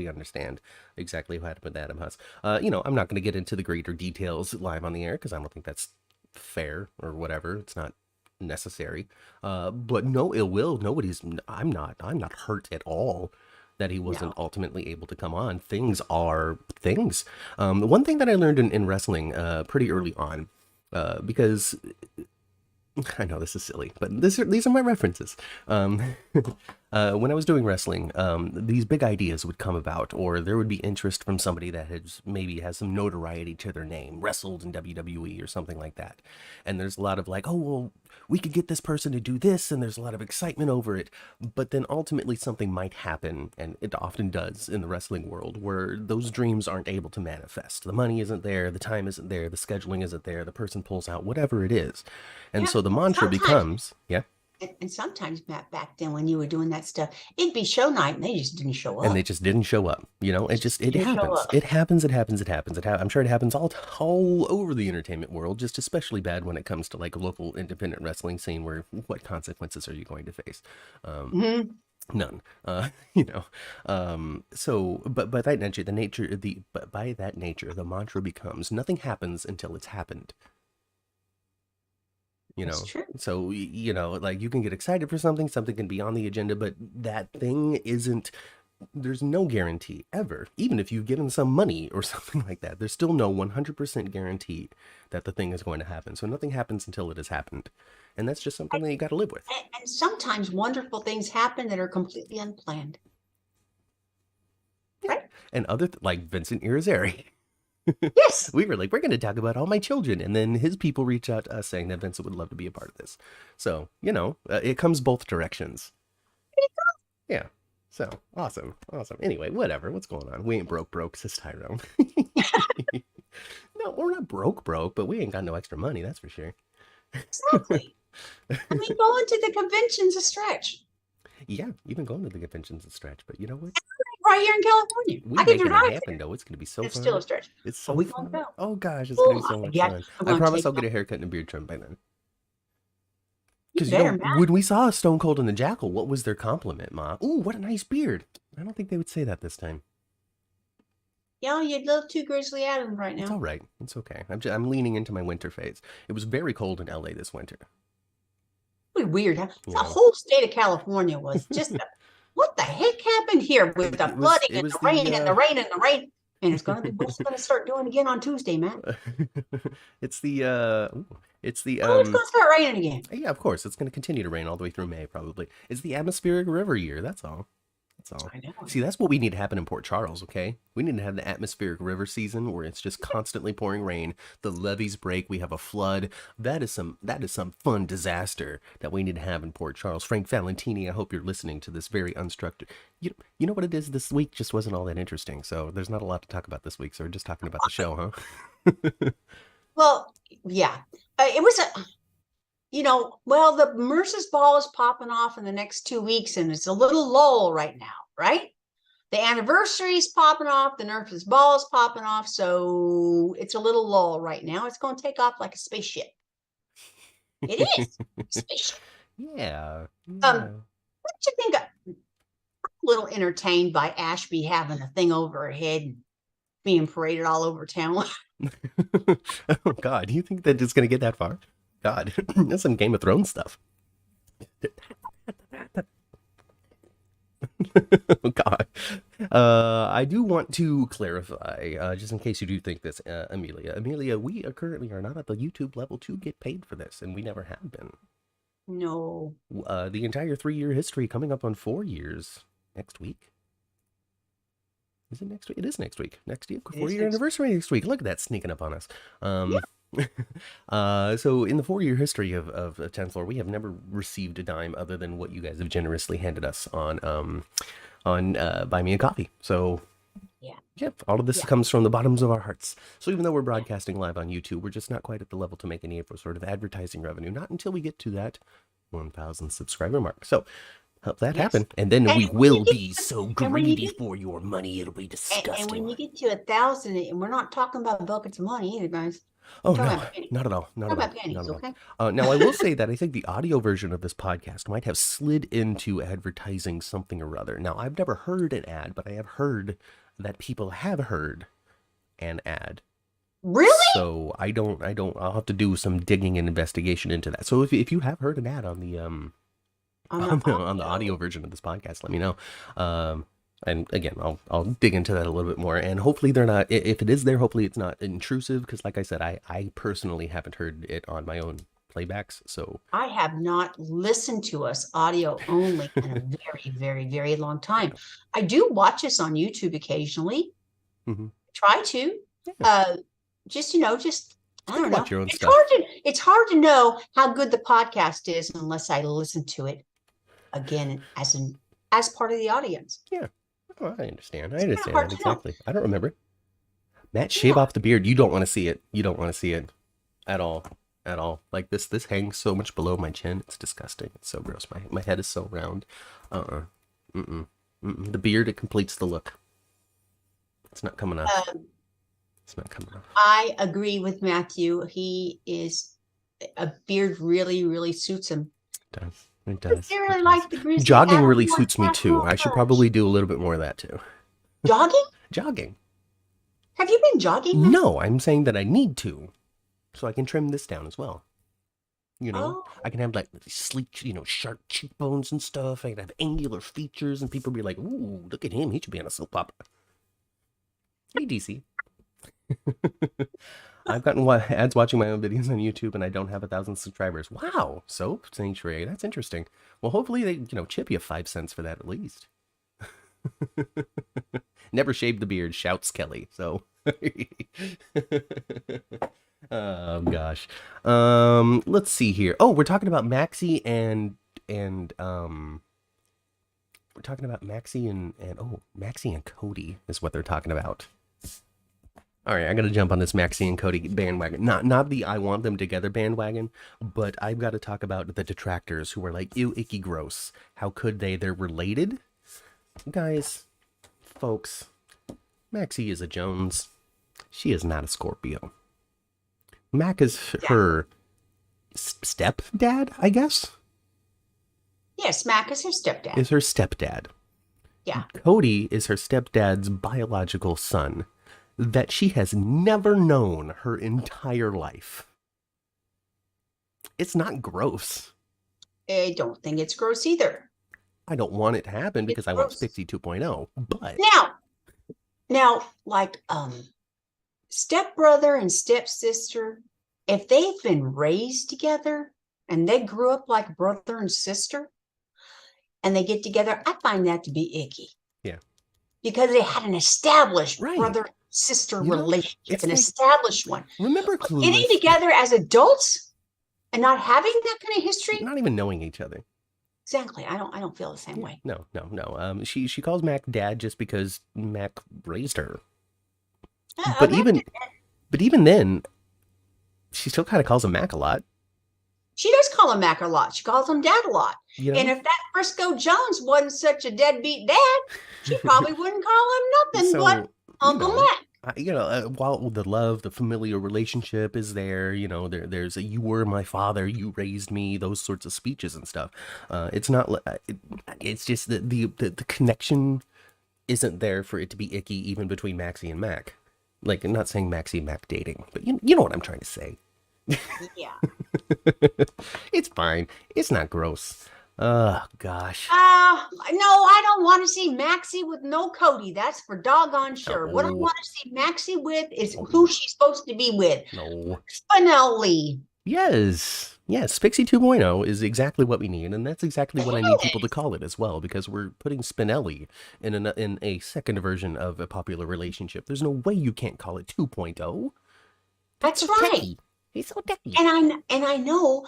understand exactly what happened with Adam Huss. I'm not going to get into the greater details live on the air because I don't think that's fair or whatever. It's not necessary. But no ill will. I'm not hurt at all that he wasn't ultimately able to come on. Things are things. One thing that I learned in wrestling pretty early on, because I know this is silly, but these are my references. When I was doing wrestling, these big ideas would come about, or there would be interest from somebody that has some notoriety to their name, wrestled in WWE or something like that. And there's a lot of like, oh, well, we could get this person to do this, and there's a lot of excitement over it. But then ultimately something might happen, and it often does in the wrestling world, where those dreams aren't able to manifest. The money isn't there, the time isn't there, the scheduling isn't there, the person pulls out, whatever it is. And so the mantra becomes, And sometimes, Matt, back then when you were doing that stuff, it'd be show night and they just didn't show up. And they just didn't show up. It happens. It happens. I'm sure it happens all over the entertainment world, just especially bad when it comes to like a local independent wrestling scene where what consequences are you going to face? None. So, but by that nature, the mantra becomes nothing happens until it's happened. That's true. So, like you can get excited for something can be on the agenda, but that thing there's no guarantee ever. Even if you've given some money or something like that, there's still no 100% guarantee that the thing is going to happen. So nothing happens until it has happened. And that's just something that you got to live with. And sometimes wonderful things happen that are completely unplanned. Yeah. Right? And like Vincent Irizarry. Yes. We were like, we're going to talk about all my children. And then his people reached out to us saying that Vincent would love to be a part of this. So, it comes both directions. Yeah. So, awesome. Anyway, whatever. What's going on? We ain't broke, says Tyrone. No, we're not broke, but we ain't got no extra money, that's for sure. Exactly. I mean, going to the convention's a stretch. Yeah, even going to the convention's a stretch, but you know what? Right here in California. I can drive happen, though. It's going to be so fun. It's still a stretch. It's so fun. Oh, gosh, it's going to be so much fun. I promise I'll get a haircut and a beard trim by then. Because when we saw Stone Cold and the Jackal, what was their compliment, Ma? Ooh, what a nice beard. I don't think they would say that this time. Yeah, you're a little too Grizzly Adams right now. It's all right. It's okay. I'm leaning into my winter phase. It was very cold in LA this winter. Weird, huh? The whole state of California was just what the heck happened here with the It was flooding it and was the rain and the the rain and the rain? And it's going to be, what's it going to start doing again on Tuesday, man? it's the it's the Oh, it's going to start raining again. yeah, of course, it's going to continue to rain all the way through May probably. It's the atmospheric river year, that's all. That's all. I know. See, that's what we need to happen in Port Charles, okay? We need to have the atmospheric river season where it's just constantly pouring rain. The levees break. We have a flood. That is some fun disaster that we need to have in Port Charles. Frank Valentini, I hope you're listening to this very unstructured. You know what it is? This week just wasn't all that interesting, so there's not a lot to talk about this week. So we're just talking about the show, huh? Well, yeah, it was well, the Mercer's ball is popping off in the next 2 weeks, and it's a little lull right now, right? The anniversary is popping off, the Nurse's ball is popping off, so it's a little lull right now. It's going to take off like a spaceship. It is a spaceship. Yeah. What do you think? I'm a little entertained by Ashby having a thing over her head and being paraded all over town. Oh God, do you think that it's gonna get that far? God, that's some Game of Thrones stuff. Oh God. I do want to clarify, just in case you do think this, Amelia. Amelia, we are currently not at the YouTube level to get paid for this, and we never have been. No. The entire 3-year history coming up on 4 years next week. Is it next week? It is next week. Next year, 4-year anniversary next week. Look at that sneaking up on us. So in the 4-year history of 10th Floor, we have never received a dime other than what you guys have generously handed us on Buy Me a Coffee. So yeah, all of this comes from the bottoms of our hearts. So even though we're broadcasting live on YouTube, we're just not quite at the level to make any sort of advertising revenue. Not until we get to that 1,000 subscriber mark. So help that happen, and then we will be so greedy for your money, it'll be disgusting. And when you get to 1,000, and we're not talking about buckets of money either, guys. Oh no, not at all. Not at all. Pennies, not at all. Okay? Now I will say that I think the audio version of this podcast might have slid into advertising something or other. Now I've never heard an ad, but I have heard that people have heard an ad. Really? So I'll have to do some digging and investigation into that. So if you have heard an ad on the on the audio version of this podcast, let me know. And again, I'll dig into that a little bit more, and hopefully they're not, if it is there, hopefully it's not intrusive, because like I said, I personally haven't heard it on my own playbacks. So I have not listened to us audio only in a very, very, very long time. I do watch us on YouTube occasionally. Mm-hmm. Try to. Just I don't know. Your own it's stuff. It's hard to know how good the podcast is unless I listen to it again as part of the audience. Yeah. Oh, I understand that exactly. I don't remember. Matt, shave off the beard. You don't want to see it. You don't want to see it at all. At all. Like this hangs so much below my chin. It's disgusting. It's so gross. My head is so round. The beard, it completes the look. It's not coming off. It's not coming off. I agree with Matthew. A beard really, really suits him. It does. It does. I really like the grizzly. Jogging really suits me too. I should probably do a little bit more of that too. Jogging? Jogging. Have you been jogging? No, I'm saying that I need to, so I can trim this down as well. I can have like sleek, sharp cheekbones and stuff. I can have angular features, and people be like, "Ooh, look at him. He should be on a soap opera." Hey, DC. I've gotten ads watching my own videos on YouTube, and I don't have 1,000 subscribers. Wow, Soap Sanctuary, that's interesting. Well, hopefully they, chip you 5 cents for that at least. Never shaved the beard, shouts Kelly. So, oh gosh. Let's see here. Oh, we're talking about Maxie and we're talking about Maxie and Maxie and Cody is what they're talking about. All right, I got to jump on this Maxie and Cody bandwagon. Not the I want them together bandwagon, but I've got to talk about the detractors who are like, ew, icky, gross. How could they? They're related? Guys, folks, Maxie is a Jones. She is not a Scorpio. Mac is her stepdad, I guess? Yes, Mac is her stepdad. Is her stepdad. Yeah. Cody is her stepdad's biological son that she has never known her entire life. It's not gross. I don't think it's gross either. I don't want it to happen It's because I want gross. Spixie 2.0. But Now, like stepbrother and stepsister, if they've been raised together and they grew up like brother and sister and they get together, I find that to be icky yeah, because they had an established right. brother sister You know, relationship, it's an like, established one. remember But getting Clueless? together as adults and not having that kind of history, Not even knowing each other. exactly. I don't feel the same Yeah, way. no, no, no. She calls Mac dad just because Mac raised her. But Imagine, even then, she still kind of calls him Mac a lot. she does call him Mac a lot. She calls him dad a lot. You And know, if that Frisco Jones wasn't such a deadbeat dad, she probably wouldn't call him nothing but so you Uncle know. Mac. While the love, the familiar relationship is there, there's a "you were my father, you raised me," those sorts of speeches and stuff. It's not. It's just that the connection isn't there for it to be icky, even between Maxie and Mac. Like, I'm not saying Maxie and Mac dating, but you know what I'm trying to say. Yeah. It's fine. It's not gross. Oh gosh. No, I don't want to see Maxie with no Cody. That's for doggone sure. What I No. want to see Maxie with is No. who she's supposed to be with. No. Spinelli. Yes. Yes. Pixie 2.0 is exactly what we need, and that's exactly what I need people to call it as well, because we're putting Spinelli in a second version of a popular relationship. There's no way you can't call it 2.0. That's so right. techy. He's so techy. And I know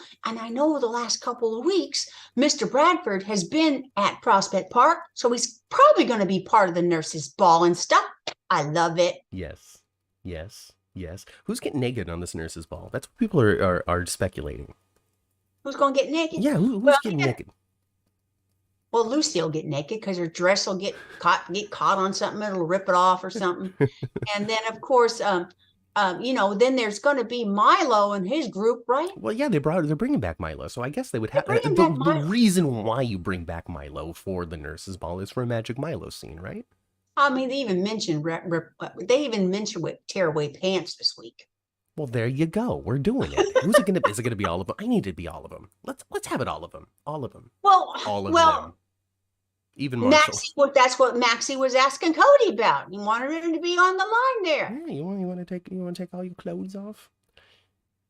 the last couple of weeks, Mr. Bradford has been at Prospect Park, so he's probably going to be part of the nurses' ball and stuff. I love it. Yes. Yes. Yes. Who's getting naked on this nurse's ball? That's what people are speculating. Who's going to get naked? Yeah, who's getting naked? Well, Lucy will get naked because her dress will get caught on something. It'll rip it off or something. And then, of course, then there's going to be Milo and his group, right? Well, yeah, they're bringing back Milo, so I guess they would have the reason why you bring back Milo for the nurse's ball is for a magic Milo scene, right? I mean, they even mentioned with tearaway pants this week. Well, there you go. We're doing it. Who's it gonna be? Is it gonna be all of them? I need it to be all of them. Let's have it all of them. All of them. Well, all of them. Even Marshall. That's what Maxie was asking Cody about. He wanted him to be on the line there. Yeah, you want to take all your clothes off?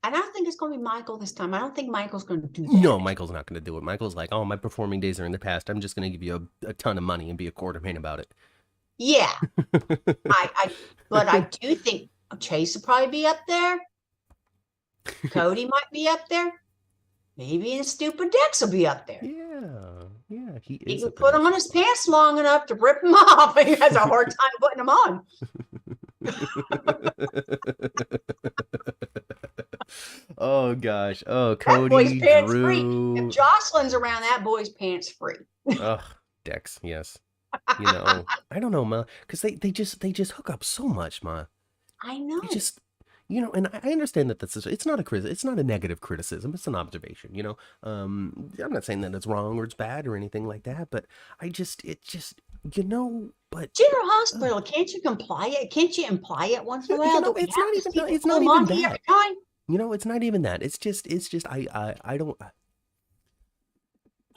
I don't think it's going to be Michael this time. I don't think Michael's going to do that. No, Michael's not going to do it. Michael's like, oh, my performing days are in the past. I'm just going to give you a ton of money and be a quartermain about it. Yeah. But I do think Chase will probably be up there. Cody might be up there. Maybe the stupid Dex will be up there. Yeah. He can put on his pants long enough to rip them off. He has a hard time putting them on. Oh gosh. Oh, Cody, that boy's pants Drew. Free. If Jocelyn's around, that boy's pants free. Ugh, Dex, yes. I don't know, Ma, because they just hook up so much, Ma. I know. They just, and I understand that it's not a negative criticism. It's an observation. I'm not saying that it's wrong or it's bad or anything like that, but but General Hospital, can't you imply it? Can't you imply it once in a while? It's not even that. It's not even that. It's just I don't.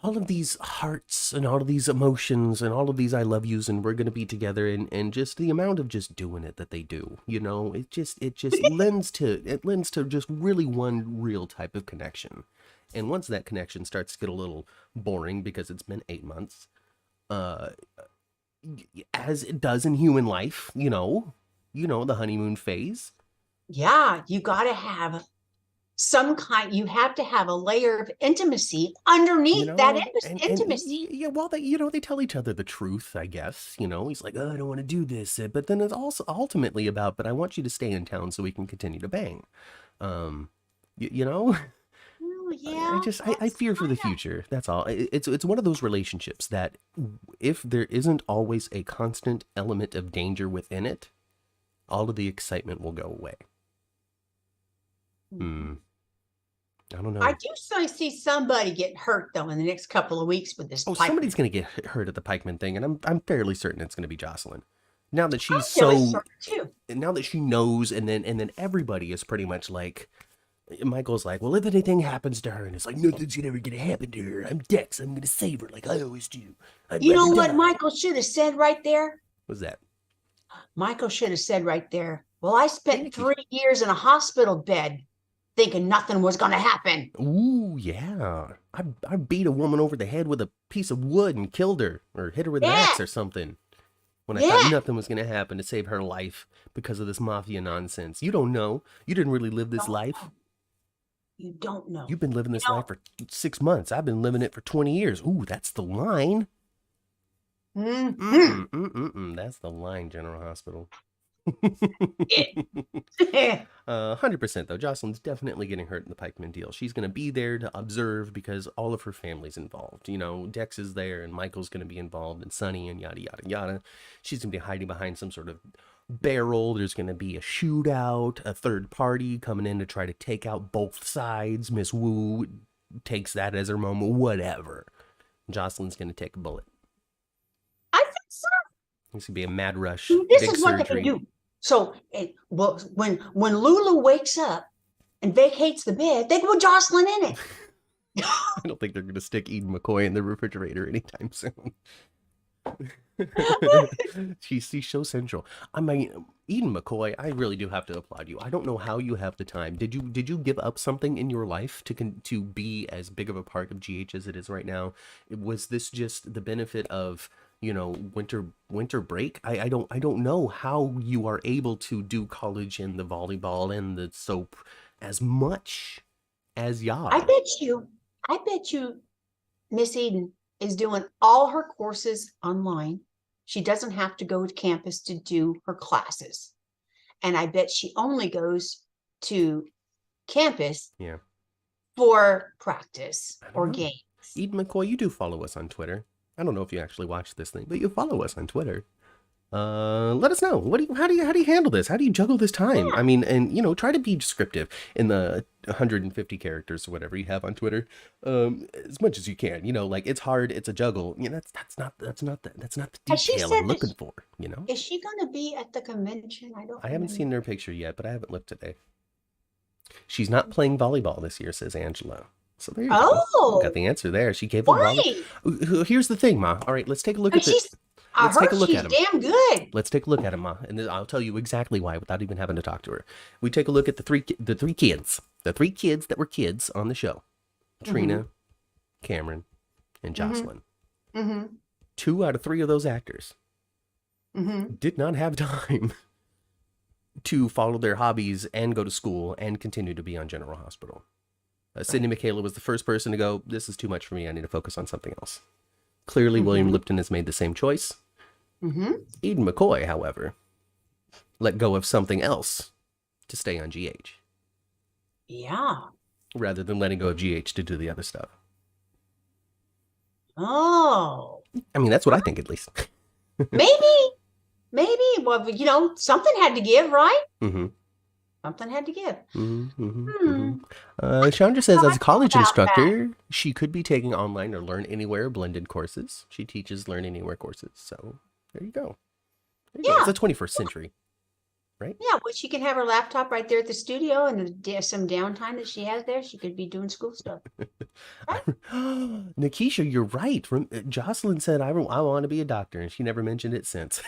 All of these hearts and all of these emotions and all of these I love yous and we're gonna be together and just the amount of just doing it that they do, it just lends to just really one real type of connection. And once that connection starts to get a little boring because it's been 8 months, as it does in human life, the honeymoon phase. Yeah, you gotta have you have to have a layer of intimacy underneath that intimacy. Yeah, well, they tell each other the truth, I guess. He's like, oh, I don't want to do this. But then it's also ultimately about, but I want you to stay in town so we can continue to bang. Well, yeah. I fear for the future. That's all. It's one of those relationships that if there isn't always a constant element of danger within it, all of the excitement will go away. I don't know. I do see somebody get hurt though in the next couple of weeks with this. Somebody's going to get hurt at the pikeman thing, and I'm fairly certain it's going to be Jocelyn. Now that she's now that she knows, and then everybody is pretty much like, Michael's like, well, if anything happens to her, and it's like, nothing's ever gonna happen to her. I'm Dex. I'm gonna save her like I always do. I'd You know rather what die. Michael should have said right there? What's that? Michael should have said right there, well, I Hey, spent Nikki. 3 years in a hospital bed thinking nothing was going to happen. Ooh, yeah. I beat a woman over the head with a piece of wood and killed her, or hit her with an Yeah, axe or something, when I thought yeah. nothing was gonna happen to save her life because of this mafia nonsense. You don't know. You didn't really live this Don't life. know. You don't know. You've been living You this life for 6 months. I've been living it for 20 years. Ooh, that's the line. know. Mm-mm, mm-mm, that's the line, General Hospital. Yeah. 100% though. Jocelyn's definitely getting hurt in the Pikeman deal. She's going to be there to observe because all of her family's involved. You know, Dex is there and Michael's going to be involved and Sonny and yada, yada, yada. She's going to be hiding behind some sort of barrel. There's going to be a shootout, a third party coming in to try to take out both sides. Miss Wu takes that as her moment, whatever. Jocelyn's going to take a bullet. I think so. It's going to be a mad rush. This big is what surgery. they can do. So, well, when Lulu wakes up and vacates the bed, they put Jocelyn in it. I don't think they're going to stick Eden McCoy in the refrigerator anytime soon. she's so central. I mean, Eden McCoy, I really do have to applaud you. I don't know how you have the time. Did you give up something in your life to be as big of a part of GH as it is right now? Was this just the benefit of, you know, winter break? I don't know how you are able to do college and the volleyball and the soap as much as y'all. I bet you Miss Eden is doing all her courses online. She doesn't have to go to campus to do her classes. And I bet she only goes to campus Yeah. for practice or know. games. Eden McCoy, you do follow us on Twitter. I don't know if you actually watch this thing, but you follow us on Twitter. Let us know. How do you handle this? How do you juggle this time? Yeah. I mean, and you know, try to be descriptive in the 150 characters or whatever you have on Twitter, as much as you can. You know, like it's hard, it's a juggle. You know, that's not the Has she detail said I'm that looking for. You know, is she going to be at the convention? I don't I haven't remember. seen their picture yet, but I haven't looked today. She's not playing volleyball this year, says Angela. So there you go. Oh, Got the answer there. She gave a why? volley. Here's the thing, Ma. All right, let's take a look And at this. I Let's take heard a look she's at him. damn good. Let's take a look at him, Ma, and I'll tell you exactly why without even having to talk to her. We take a look at the three kids that were kids on the show: Trina, Cameron, and Jocelyn. Mm-hmm. 2 out of 3 of those actors Mm-hmm. did not have time to follow their hobbies and go to school and continue to be on General Hospital. Sidney Michaela was the first person to go, this is too much for me, I need to focus on something else. Clearly, William Lipton has made the same choice. Eden McCoy, however, let go of something else to stay on GH. Yeah. Rather than letting go of GH to do the other stuff. Oh. I mean, that's what I think, at least. Maybe. Well, you know, something had to give, right? Mm-hmm. Something had to give. Chandra says, as a college about instructor, she could be taking online or Learn Anywhere blended courses. She teaches Learn Anywhere courses. So there you go. It's the 21st century, right? Yeah, well, she can have her laptop right there at the studio, and some downtime that she has there, she could be doing school stuff. Right? Nikisha, you're right. Jocelyn said, I want to be a doctor, and she never mentioned it since.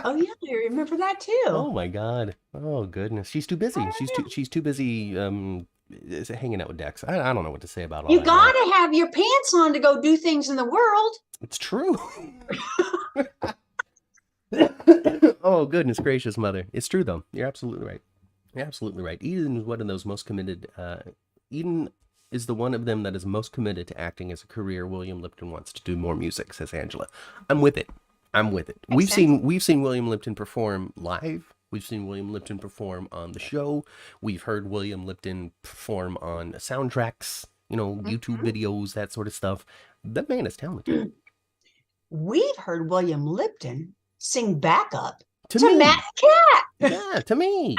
Oh yeah, I remember that too. Oh my God. Oh goodness. She's too busy. She's too busy hanging out with Dex. I don't know what to say about all You that. gotta have your pants on to go do things in the world. It's true. Oh goodness gracious, mother. It's true though. You're absolutely right. You're absolutely right. Eden is one of those most committed. Eden is the one of them that is most committed to acting as a career. William Lipton wants to do more music, says Angela. I'm with it. We've seen William Lipton perform live. We've seen William Lipton perform on the show. We've heard William Lipton perform on soundtracks, you know, YouTube videos, that sort of stuff. That man is talented. We've heard William Lipton sing backup To to me. Matt Cat. Yeah, to me.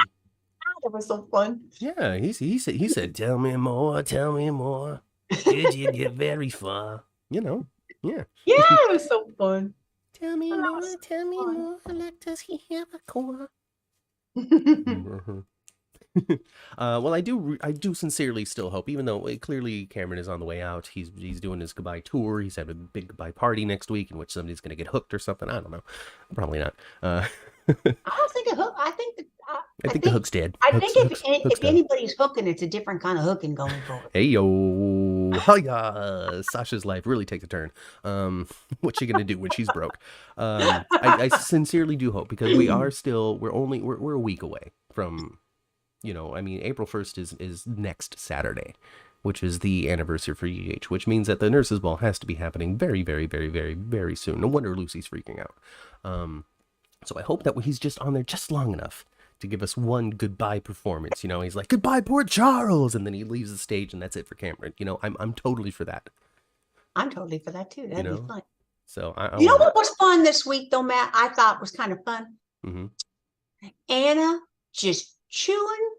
That was so fun. Yeah, he said, tell me more. Did you get very far? You know, yeah. Yeah, it was so fun. Tell me Oh, more, so tell me fun. more. Like, does he have a core? Well, I do sincerely still hope, even though clearly Cameron is on the way out. He's doing his goodbye tour. He's having a big goodbye party next week in which somebody's going to get hooked or something. I don't know. Probably not. I don't think a hook. I think that I think the hook's dead. I think Hook's if done. anybody's hooking, it's a different kind of hooking going forward. Hey yo, hiya! Sasha's life really takes a turn. What's she gonna do when she's broke? I sincerely do hope, because we're a week away from, I mean, April 1st is next Saturday, which is the anniversary for UH, which means that the nurses' ball has to be happening very, very, very, very, very soon. No wonder Lucy's freaking out. So I hope that he's just on there just long enough to give us one goodbye performance. He's like, "Goodbye, Port Charles," and then he leaves the stage, and that's it for Cameron. I'm totally for that. I'm totally for that too. That'd be fun. So you know what was fun this week though, Matt? I thought was kind of fun. Mm-hmm. Anna just chewing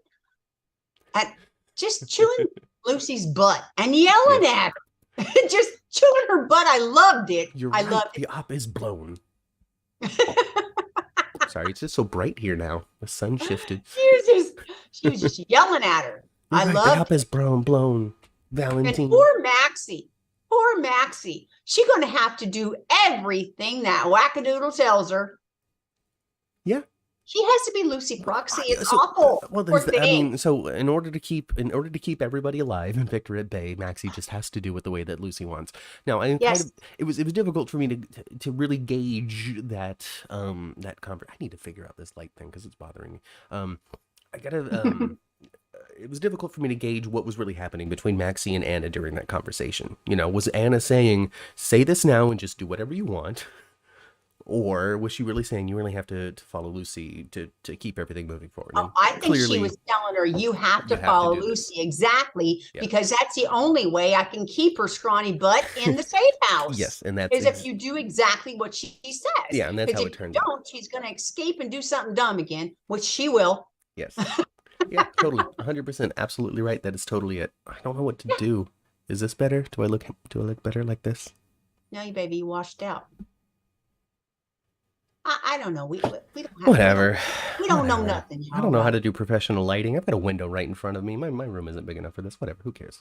Lucy's butt and yelling at her, just chewing her butt. I loved it. I loved it. The up is blown. Sorry, it's just so bright here now. The sun shifted. She was just yelling at her. I loved the up is blown. Valentine. And poor Maxie. She's going to have to do everything that wackadoodle tells her. Yeah. She has to be Lucy Proxy. It's awful. Well, so in order to keep everybody alive and Victor at bay, Maxie just has to do it the way that Lucy wants. Now, it was difficult for me to really gauge that conversation. I need to figure out this light thing because it's bothering me. It was difficult for me to gauge what was really happening between Maxie and Anna during that conversation. Was Anna saying, "Say this now and just do whatever you want"? Or was she really saying you really have to follow Lucy to keep everything moving forward? I think she was telling her you have to follow Lucy. Exactly. Yeah. Because that's the only way I can keep her scrawny butt in the safe house. Yes. And that's if you do exactly what she says. Yeah. And that's how it turns out. She's going to escape and do something dumb again, which she will. Yes. Yeah, totally. 100%. Absolutely right. That is totally it. I don't know what to do. Is this better? Do I look better like this? No, baby, you washed out. I don't know. We don't have whatever. We don't know nothing. I don't know how to do professional lighting. I've got a window right in front of me. My room isn't big enough for this. Whatever. Who cares?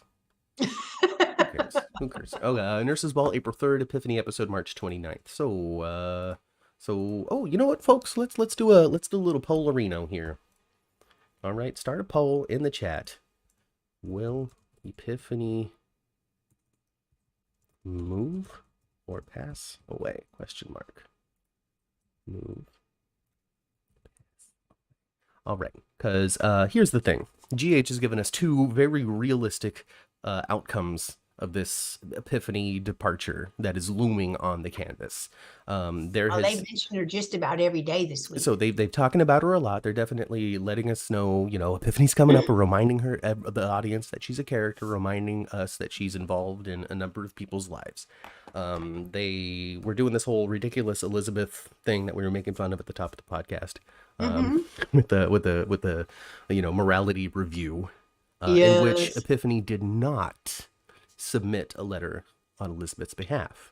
Who cares? Oh, Nurses Ball, April 3rd, Epiphany episode, March 29th. So, you know what, folks? Let's do a little pollarino here. All right, start a poll in the chat. Will Epiphany move or pass away? Question mark. Move. All right, because here's the thing. GH has given us two very realistic outcomes of this Epiphany departure that is looming on the canvas. They mentioned her just about every day this week. So they've talking about her a lot. They're definitely letting us know, Epiphany's coming up, or reminding the audience that she's a character, reminding us that she's involved in a number of people's lives. They were doing this whole ridiculous Elizabeth thing that we were making fun of at the top of the podcast, with the morality review, in which Epiphany did not submit a letter on Elizabeth's behalf.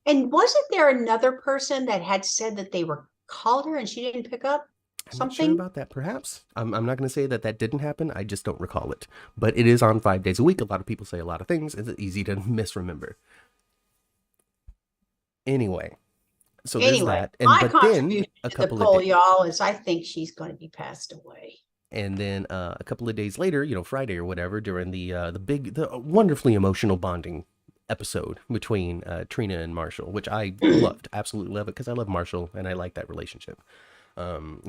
And wasn't there another person that had said that they were called her and she didn't pick up something? I'm not sure about that. Perhaps. I'm not going to say that didn't happen. I just don't recall it. But it is on 5 days a week. A lot of people say a lot of things. It's easy to misremember. Anyway, so there's that. And my but then a couple the poll, of days, y'all, is I think she's going to be passed away. And then a couple of days later, Friday or whatever, during the wonderfully emotional bonding episode between Trina and Marshall, which I loved, absolutely love it, because I love Marshall and I like that relationship.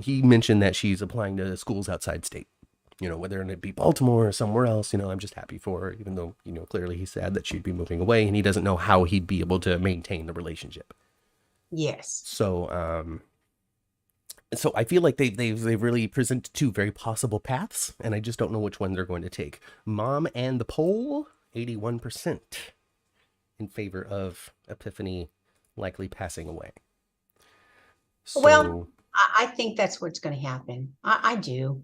He mentioned that she's applying to schools outside state, whether it be Baltimore or somewhere else. I'm just happy for her, even though, clearly he's sad that she'd be moving away and he doesn't know how he'd be able to maintain the relationship. Yes. So I feel like they've really presented two very possible paths, and I just don't know which one they're going to take. Mom and the poll, 81% in favor of Epiphany likely passing away. So, well, I think that's what's going to happen. I do.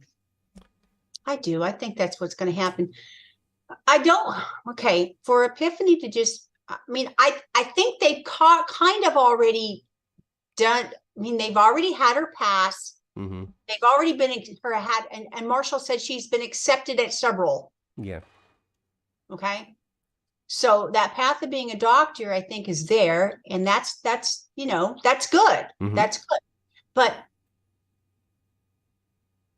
I think that's what's going to happen. For Epiphany to just, I think they've kind of already done. They've already had her pass. Mm-hmm. They they've already been and Marshall said she's been accepted at several. Yeah. Okay. So that path of being a doctor, I think, is there, and that's that's good. Mhm. That's good. But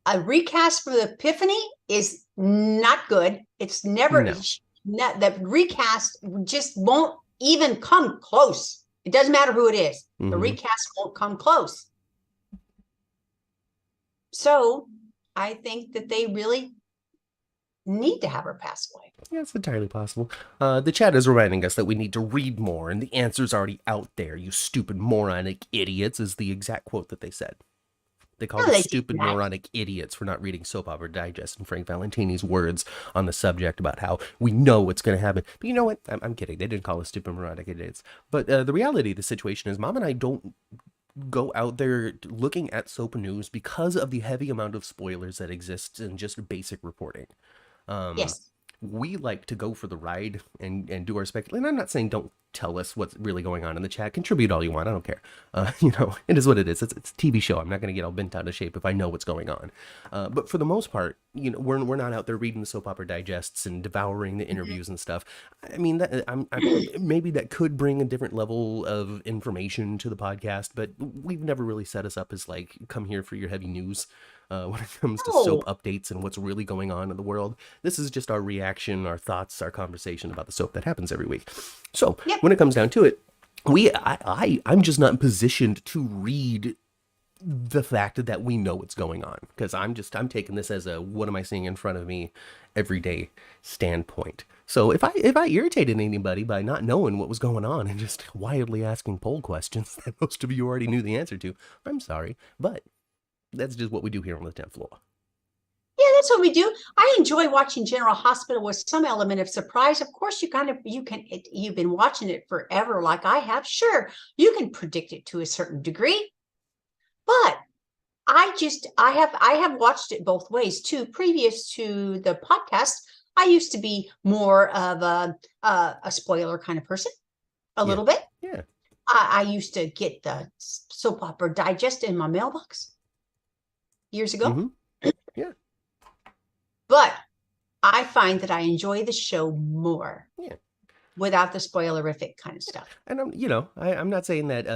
a recast for the Epiphany is not good. It's never the recast just won't even come close. It doesn't matter who it is. The recast won't come close. So I think that they really need to have her pass away. Yeah, it's entirely possible. The chat is reminding us that we need to read more, and the answer's already out there. You stupid moronic idiots is the exact quote that they said. They called us stupid moronic idiots for not reading Soap Opera Digest, and Frank Valentini's words on the subject about how we know what's going to happen. But you know what? I'm kidding. They didn't call us stupid moronic idiots. But the reality of the situation is Mom and I don't go out there looking at soap news because of the heavy amount of spoilers that exist in just basic reporting. Yes. We like to go for the ride and do our speculation. I'm not saying don't tell us what's really going on in the chat. Contribute all you want. I don't care. It is what it is. It's a TV show. I'm not going to get all bent out of shape if I know what's going on. But for the most part, we're not out there reading the Soap Opera Digests and devouring the interviews and stuff. I mean, maybe that could bring a different level of information to the podcast, but we've never really set us up as like, come here for your heavy news. When it comes to soap updates and what's really going on in the world. This is just our reaction, our thoughts, our conversation about the soap that happens every week. So when it comes down to it, I'm just not positioned to read the fact that we know what's going on, because I'm taking this as a what am I seeing in front of me every day standpoint. So if I irritated anybody by not knowing what was going on and just wildly asking poll questions that most of you already knew the answer to, I'm sorry, but that's just what we do here on the 10th floor. Yeah, that's what we do. I enjoy watching General Hospital with some element of surprise. Of course, you've been watching it forever like I have. Sure, you can predict it to a certain degree, but I have watched it both ways too. Previous to the podcast, I used to be more of a spoiler kind of person, a little bit. Yeah. I used to get the Soap Opera Digest in my mailbox years ago. Yeah. But I find that I enjoy the show more. Yeah. Without the spoilerific kind of stuff. And I'm not saying that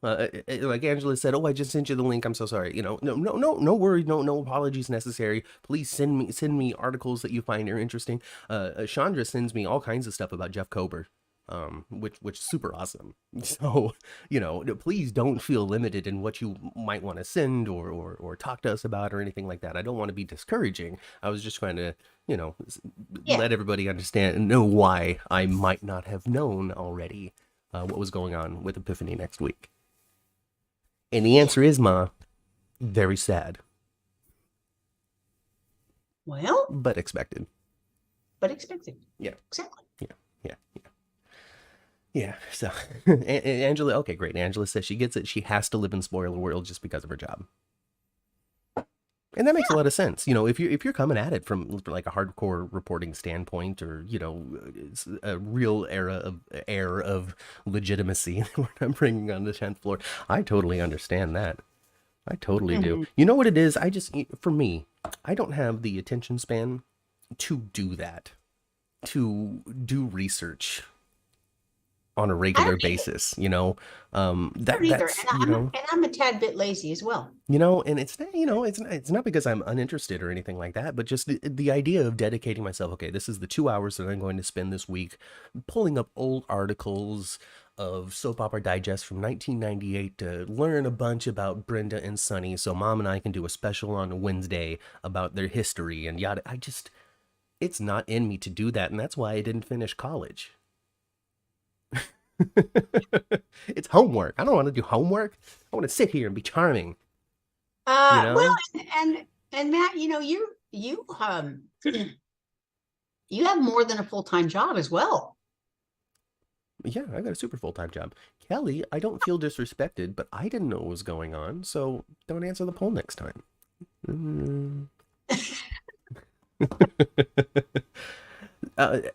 like Angela said, oh, I just sent you the link, I'm so sorry. No worry, no apologies necessary. Please send me articles that you find are interesting. Chandra sends me all kinds of stuff about Jeff Kober. Which is super awesome. So, please don't feel limited in what you might want to send or talk to us about or anything like that. I don't want to be discouraging. I was just trying to, let everybody understand and know why I might not have known already what was going on with Epiphany next week. And the answer is, Ma, very sad. Well, but expected. Yeah. Exactly. Yeah, so Angela, okay, great. Angela says she gets it. She has to live in spoiler world just because of her job. And that makes a lot of sense. If you're coming at it from like a hardcore reporting standpoint, or, a real air of legitimacy that we're not bringing on the 10th floor, I totally understand that. I totally do. You know what it is? For me, I don't have the attention span to do that, to do research on a regular basis, and I'm a tad bit lazy as well. And it's not because I'm uninterested or anything like that, but just the idea of dedicating myself. Okay, this is the 2 hours that I'm going to spend this week pulling up old articles of Soap Opera Digest from 1998 to learn a bunch about Brenda and Sunny, so Mom and I can do a special on a Wednesday about their history and yada. It's not in me to do that, and that's why I didn't finish college. It's homework. I don't want to do homework. I want to sit here and be charming. Well, and Matt, you have more than a full-time job as well. Yeah, I got a super full-time job. Kelly, I don't feel disrespected, but I didn't know what was going on, so don't answer the poll next time.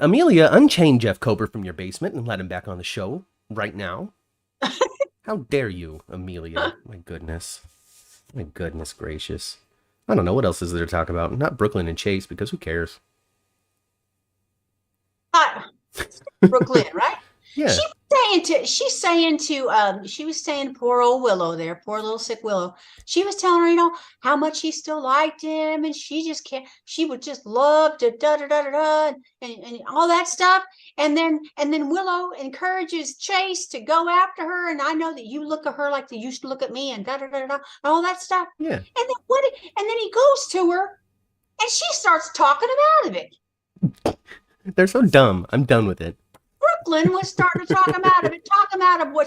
Amelia, unchain Jeff Kober from your basement and let him back on the show right now. How dare you, Amelia? My goodness. My goodness gracious. I don't know what else is there to talk about. Not Brooklyn and Chase, because who cares? Uh, Brooklyn, right? Yeah. She was saying to poor old Willow there, poor little sick Willow. She was telling her, how much she still liked him, and she just can't, she would just love to da da da da da and all that stuff. And then Willow encourages Chase to go after her, and I know that you look at her like you used to look at me, and da da da da and all that stuff. Yeah. And then he goes to her, and she starts talking him out of it. They're so dumb. I'm done with it. Brooklyn was starting to talk him out of it,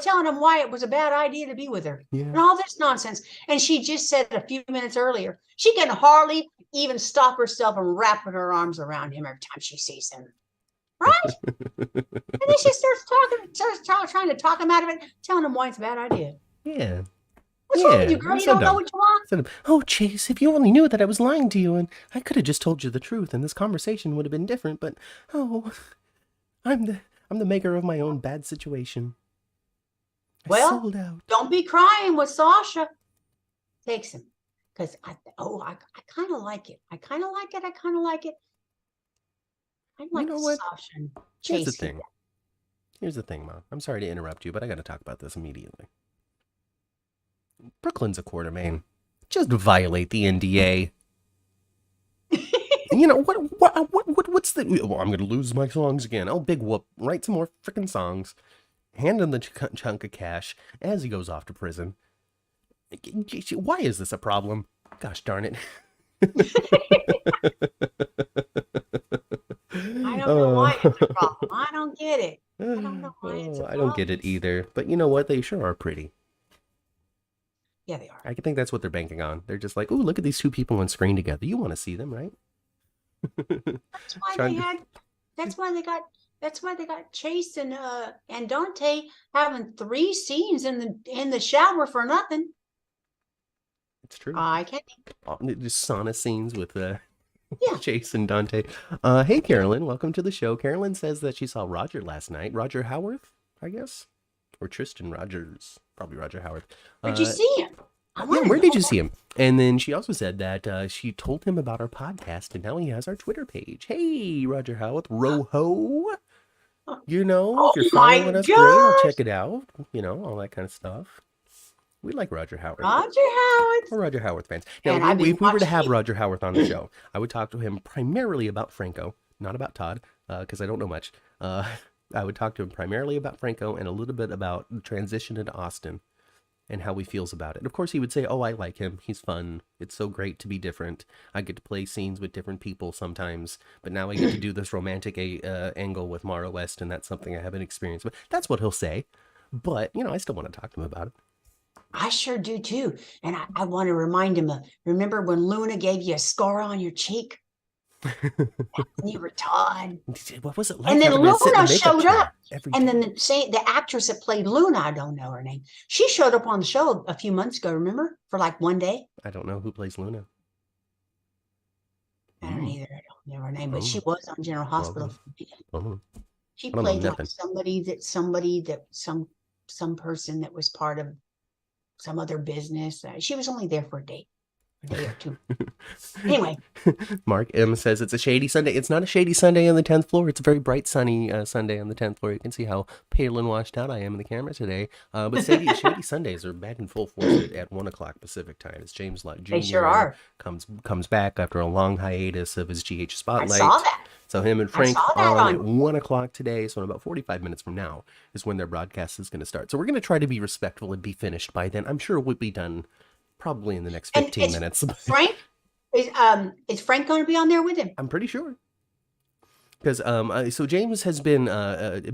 telling him why it was a bad idea to be with her, Yeah. and all this nonsense. And she just said a few minutes earlier, she can hardly even stop herself from wrapping her arms around him every time she sees him. Right? And then she starts trying to talk him out of it, telling him why it's a bad idea. Yeah. What's wrong with you, girl? You don't know what you want? Instead of, oh, Chase, if you only knew that I was lying to you, and I could have just told you the truth, and this conversation would have been different. But I'm the maker of my own bad situation. I sold out. Don't be crying with Sasha. Takes him because I kind of like it. I kind of like it. I like Sasha and Chase. Here's the thing. Here's the thing, Mom. I'm sorry to interrupt you, but I got to talk about this immediately. Brooklyn's a Quartermain. Just violate the NDA. What's the... Well, I'm going to lose my songs again. Oh, big whoop. Write some more freaking songs. Hand him the chunk of cash as he goes off to prison. Why is this a problem? Gosh darn it. I don't know why it's a problem. I don't get it. I don't know why it's a problem. I don't get it either. But you know what? They sure are pretty. Yeah, they are. I think that's what they're banking on. They're just like, ooh, look at these two people on screen together. You want to see them, right? That's why they got Chase and Dante having 3 scenes in the shower for nothing. It's true. I can't. Just sauna scenes with Chase and Dante. Hey, Carolyn, welcome to the show. Carolyn says that she saw Roger last night. Roger Howarth, I guess, or Tristan Rogers. Probably Roger Howarth. Where'd you see him? Where did you see him? And then she also said that she told him about our podcast, and now he has our Twitter page. Hey, Roger Howarth, Roho. You know, if you're following us, great, I'll check it out. You know, all that kind of stuff. We like Roger Howarth. We're Roger Howarth fans. Now, if we were to have Roger Howarth on the show, I would talk to him primarily about Franco, not about Todd, because I don't know much. I would talk to him primarily about Franco and a little bit about the transition into Austin and how he feels about it. Of course, he would say, oh, I like him. He's fun. It's so great to be different. I get to play scenes with different people sometimes, but now I get to do this romantic angle with Mara West, and that's something I haven't experienced. But that's what he'll say. But, you know, I still want to talk to him about it. I sure do, too. And I want to remind him of, remember when Luna gave you a scar on your cheek? You were Todd. What was it like? And then Luna showed up. And then the actress that played Luna, I don't know her name. She showed up on the show a few months ago, remember? For like one day. I don't know who plays Luna. I don't either. I don't know her name, but she was on General Hospital. She played like some person that was part of some other business. She was only there for a day or two. Anyway. Mark M says it's a shady Sunday. It's not a shady Sunday on the 10th floor. It's a very bright, sunny Sunday on the 10th floor. You can see how pale and washed out I am in the camera today. But shady Sundays are back in full force at 1 o'clock Pacific time. It's James Lott Jr. They sure are. Comes back after a long hiatus of his GH Spotlight. I saw that. So him and Frank on at 1 o'clock today. So in about 45 minutes from now is when their broadcast is going to start. So we're going to try to be respectful and be finished by then. I'm sure we'll be done probably in the next 15 minutes. Frank? Is Frank going to be on there with him? I'm pretty sure. Because so James has been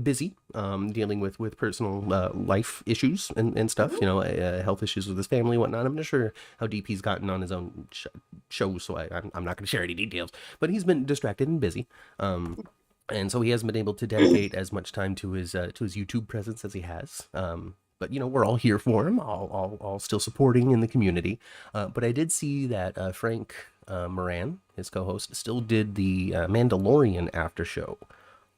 busy dealing with personal life issues and stuff, you know, health issues with his family and whatnot. I'm not sure how deep he's gotten on his own show, so I'm not going to share any details. But he's been distracted and busy, and so he hasn't been able to dedicate as much time to his YouTube presence as he has. But, you know, we're all here for him, all still supporting in the community. But I did see that Frank Moran, his co-host, still did the Mandalorian after show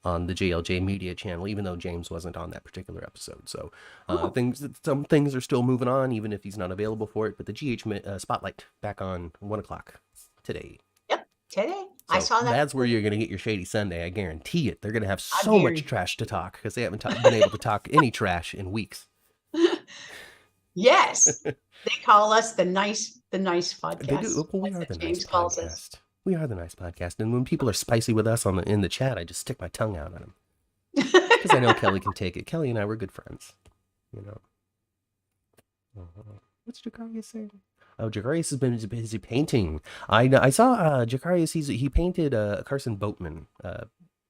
on the JLJ Media channel, even though James wasn't on that particular episode. So Oh, some things are still moving on, even if he's not available for it. But the Spotlight back on 1 o'clock today. yep. Today I So saw that. that's where you're going to get your Shady Sunday. I guarantee it. They're going to have I so much guarantee trash to talk because they haven't been able to talk any trash in weeks. Yes, they call us the nice podcast. They do. Well, we That's are what the James nice calls us. podcast. We are the nice podcast. And when people are spicy with us in the chat, I just stick my tongue out on them because I know Kelly can take it. Kelly and I were good friends. You know. What's Jacarius saying? Oh, Jacarius has been busy painting. I saw Jacarius. He painted a Carson Boatman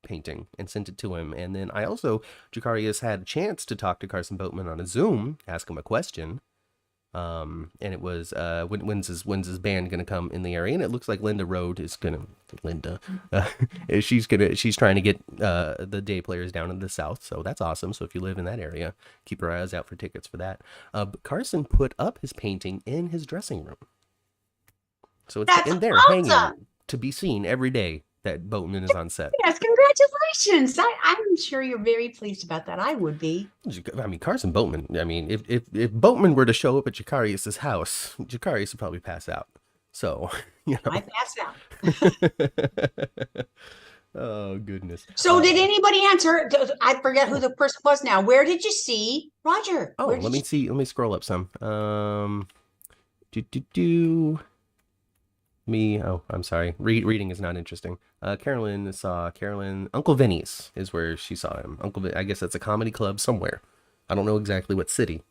painting and sent it to him. And then Jacarius had a chance to talk to Carson Boatman on a Zoom, ask him a question. And it was when's his band gonna come in the area? And it looks like Linda Road is gonna she's trying to get the day players down in the south, so that's awesome. So if you live in that area, keep your eyes out for tickets for that. But Carson put up his painting in his dressing room, so it's That's in there awesome. hanging to be seen every day that Boatman is on set. Yes, congratulations. I'm sure you're very pleased about that. I would be. I mean, Carson Boatman. I mean, if Boatman were to show up at Jacarius's house, Jacarius would probably pass out. So, you know. I pass out. Oh goodness. So did anybody answer? I forget who the person was now. Where did you see Roger? Oh, let me see. Let me scroll up some. Oh, I'm sorry. Reading is not interesting. Carolyn saw Uncle Vinny's is where she saw him. I guess that's a comedy club somewhere. I don't know exactly what city.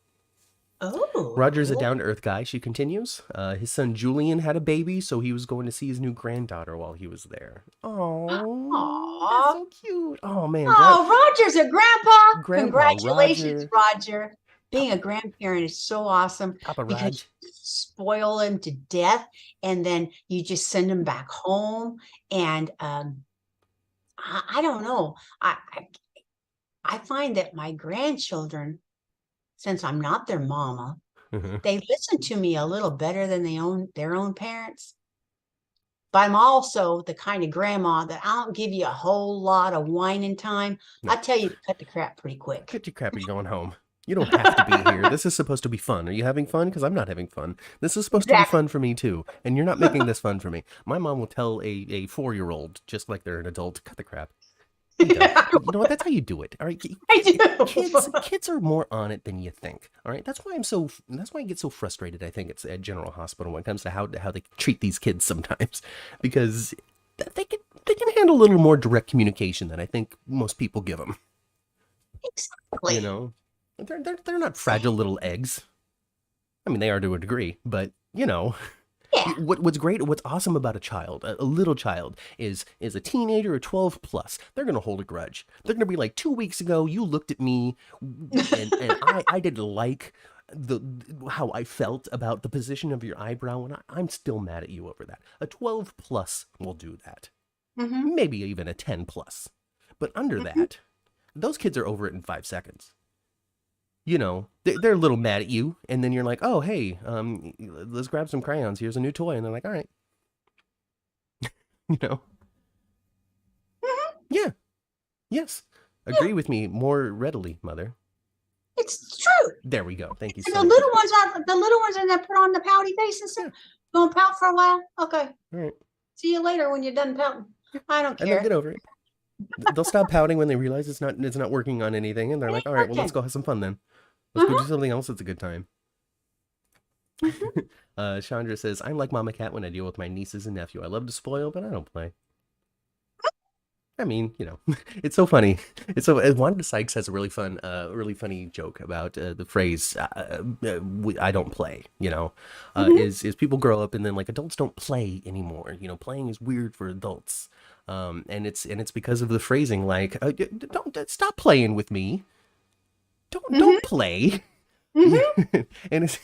Oh, Roger's a down-to-earth guy, she continues. His son Julian had a baby, so he was going to see his new granddaughter while he was there. Oh, that's so cute. Oh, man. Oh, Roger's a grandpa. Grandpa Congratulations, Roger. Being a grandparent is so awesome. Papa because Raj. you spoil him to death, and then you just send him back home. And I don't know. I find that my grandchildren, since I'm not their mama, they listen to me a little better than their own parents. But I'm also the kind of grandma that I don't give you a whole lot of whining time. No. I tell you to cut the crap pretty quick. Cut your crap, you're going home. You don't have to be here. This is supposed to be fun. Are you having fun? Because I'm not having fun. This is supposed to be fun for me too. And you're not making this fun for me. My mom will tell a 4-year-old, just like they're an adult, cut the crap. You know what? That's how you do it. All right. I do. Kids are more on it than you think. All right. That's why I get so frustrated. I think it's at General Hospital when it comes to how they treat these kids sometimes, because they can handle a little more direct communication than I think most people give them. Exactly. You know, they're not fragile little eggs. I mean, they are to a degree, but you know. Yeah. What's great, what's awesome about a child, a little child, is a teenager or 12 plus. They're going to hold a grudge. They're going to be like, 2 weeks ago, you looked at me and I didn't like how I felt about the position of your eyebrow, and I'm still mad at you over that. A 12 plus will do that. Mm-hmm. Maybe even a 10 plus. But under that, those kids are over it in 5 seconds. You know, they're a little mad at you, and then you're like, oh, hey, let's grab some crayons. Here's a new toy. And they're like, all right. You know? Yeah. Yes. Agree with me more readily, Mother. It's true. There we go. Thank you And so the much. little ones and they put on the pouty face and stuff. Gonna pout for a while? Okay. All right. See you later when you're done pouting. I don't And care. they'll get over it. They'll stop pouting when they realize it's not working on anything, and they're like, all right, well, let's go have some fun then. Let's go do something else that's a good time. Chandra says, I'm like Mama Cat when I deal with my nieces and nephew. I love to spoil, but I don't play. I mean, you know, it's so funny. It's so. Wanda Sykes has a really funny joke about the phrase "I don't play." You know, is people grow up and then like adults don't play anymore. You know, playing is weird for adults, and it's because of the phrasing like don't stop playing with me. Don't play. And it's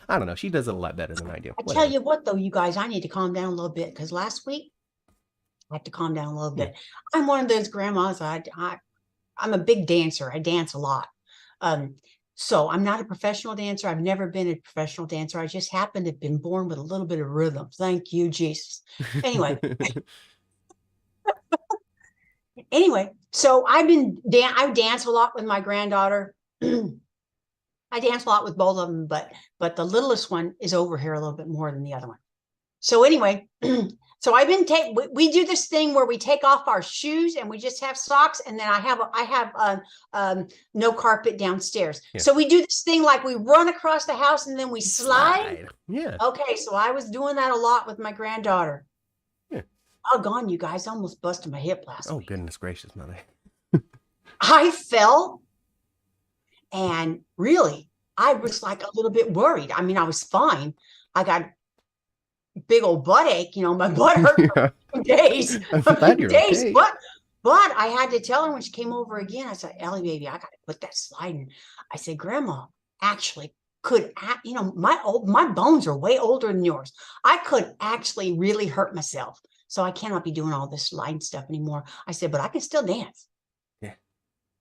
I don't know. She does it a lot better than I do. I tell you what, though, you guys, I need to calm down a little bit because last week I have to calm down a little bit. I'm one of those grandmas. I'm a big dancer. I dance a lot. So I'm not a professional dancer. I've never been a professional dancer. I just happen to have been born with a little bit of rhythm. Thank you, Jesus. Anyway. Anyway, so I dance a lot with my granddaughter. I dance a lot with both of them, but the littlest one is over here a little bit more than the other one. So anyway, so I've been we do this thing where we take off our shoes and we just have socks, and then I have no carpet downstairs. Yeah. So we do this thing like we run across the house and then we slide. Yeah. Okay, so I was doing that a lot with my granddaughter. Yeah. Oh, gone, you guys! I almost busted my hip last week. Oh, goodness gracious, mother! I fell, and really, I was like a little bit worried. I mean, I was fine. I got big old butt ache, my butt hurt for days. I'm glad you're okay. But I had to tell her when she came over again, I said, Ellie, baby, I got to put that slide in. I said, Grandma actually could, my bones are way older than yours. I could actually really hurt myself. So I cannot be doing all this sliding stuff anymore. I said, but I can still dance.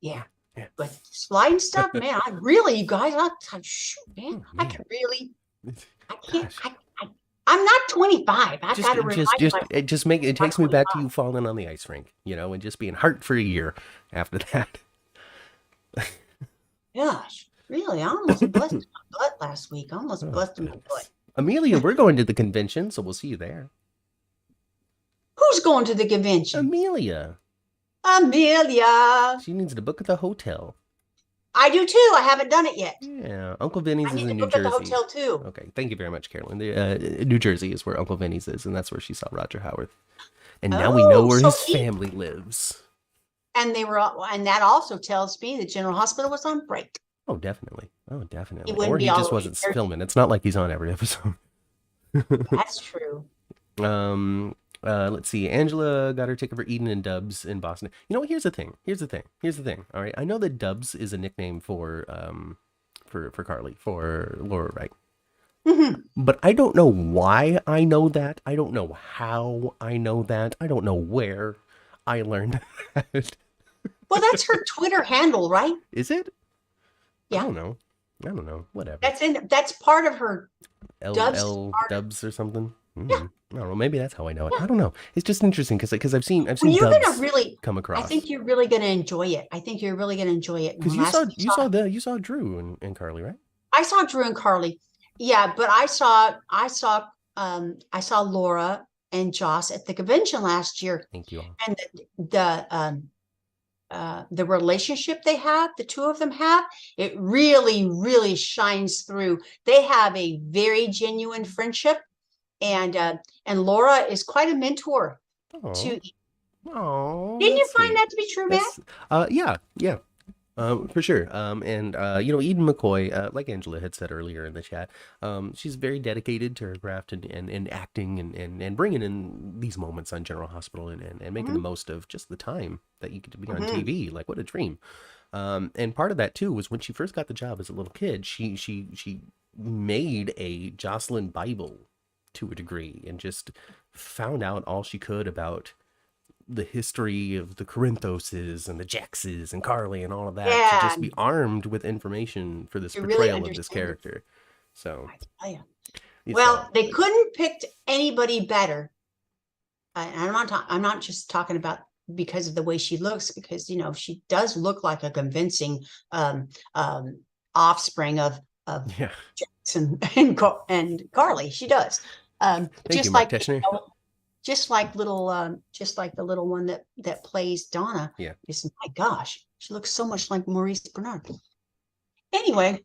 Yeah. But sliding stuff, man, you guys, shoot, man, I can really, I can't, I'm not 25. I got to remind myself. It takes me back to you falling on the ice rink, and just being hurt for a year after that. Gosh, really, I almost busted my butt last week. I almost busted my butt. Amelia, we're going to the convention, so we'll see you there. Who's going to the convention? Amelia. She needs to book at the hotel. I do too. I haven't done it yet. Yeah, Uncle Vinny's is in New I Jersey. need to book at the hotel too. Okay, thank you very much, Carolyn. New Jersey is where Uncle Vinny's is, and that's where she saw Roger Howard. And now we know where his family lives. And that also tells me the General Hospital was on break. Oh, definitely. Or he just wasn't filming. It's not like he's on every episode. That's true. Let's see. Angela got her ticket for Eden and Dubs in Boston. Here's the thing. All right. I know that Dubs is a nickname for Carly, for Laura, right? Mm-hmm. But I don't know why I know that. I don't know how I know that. I don't know where I learned that. Well, that's her Twitter handle, right? Is it? Yeah. I don't know. Whatever. That's part of her Dubs or something. Yeah. I don't know. Maybe that's how I know it. Yeah. I don't know. It's just interesting because I've seen Dubs come across. I think you're really going to enjoy it. Because you saw Drew and Carly, right? I saw Drew and Carly. Yeah, but I saw Laura and Joss at the convention last year. Thank you all. And the relationship they have, the two of them have, it really, really shines through. They have a very genuine friendship. And Laura is quite a mentor to. Oh, didn't you find that to be true, Matt? Yeah, for sure. Eden McCoy, like Angela had said earlier in the chat, she's very dedicated to her craft and acting and bringing in these moments on General Hospital and making the most of just the time that you get to be on TV. Like, what a dream. And part of that too was when she first got the job as a little kid, she made a Jocelyn Bible to a degree and just found out all she could about the history of the Corinthoses and the Jaxes and Carly and all of that, to just be armed with information for this portrayal of this character. So, well, they couldn't pick anybody better. And I'm not just talking about because of the way she looks, because she does look like a convincing offspring of Jackson and Carly. She does. Just like the little one that plays Donna. Yeah. My gosh, she looks so much like Maurice Bernard. Anyway.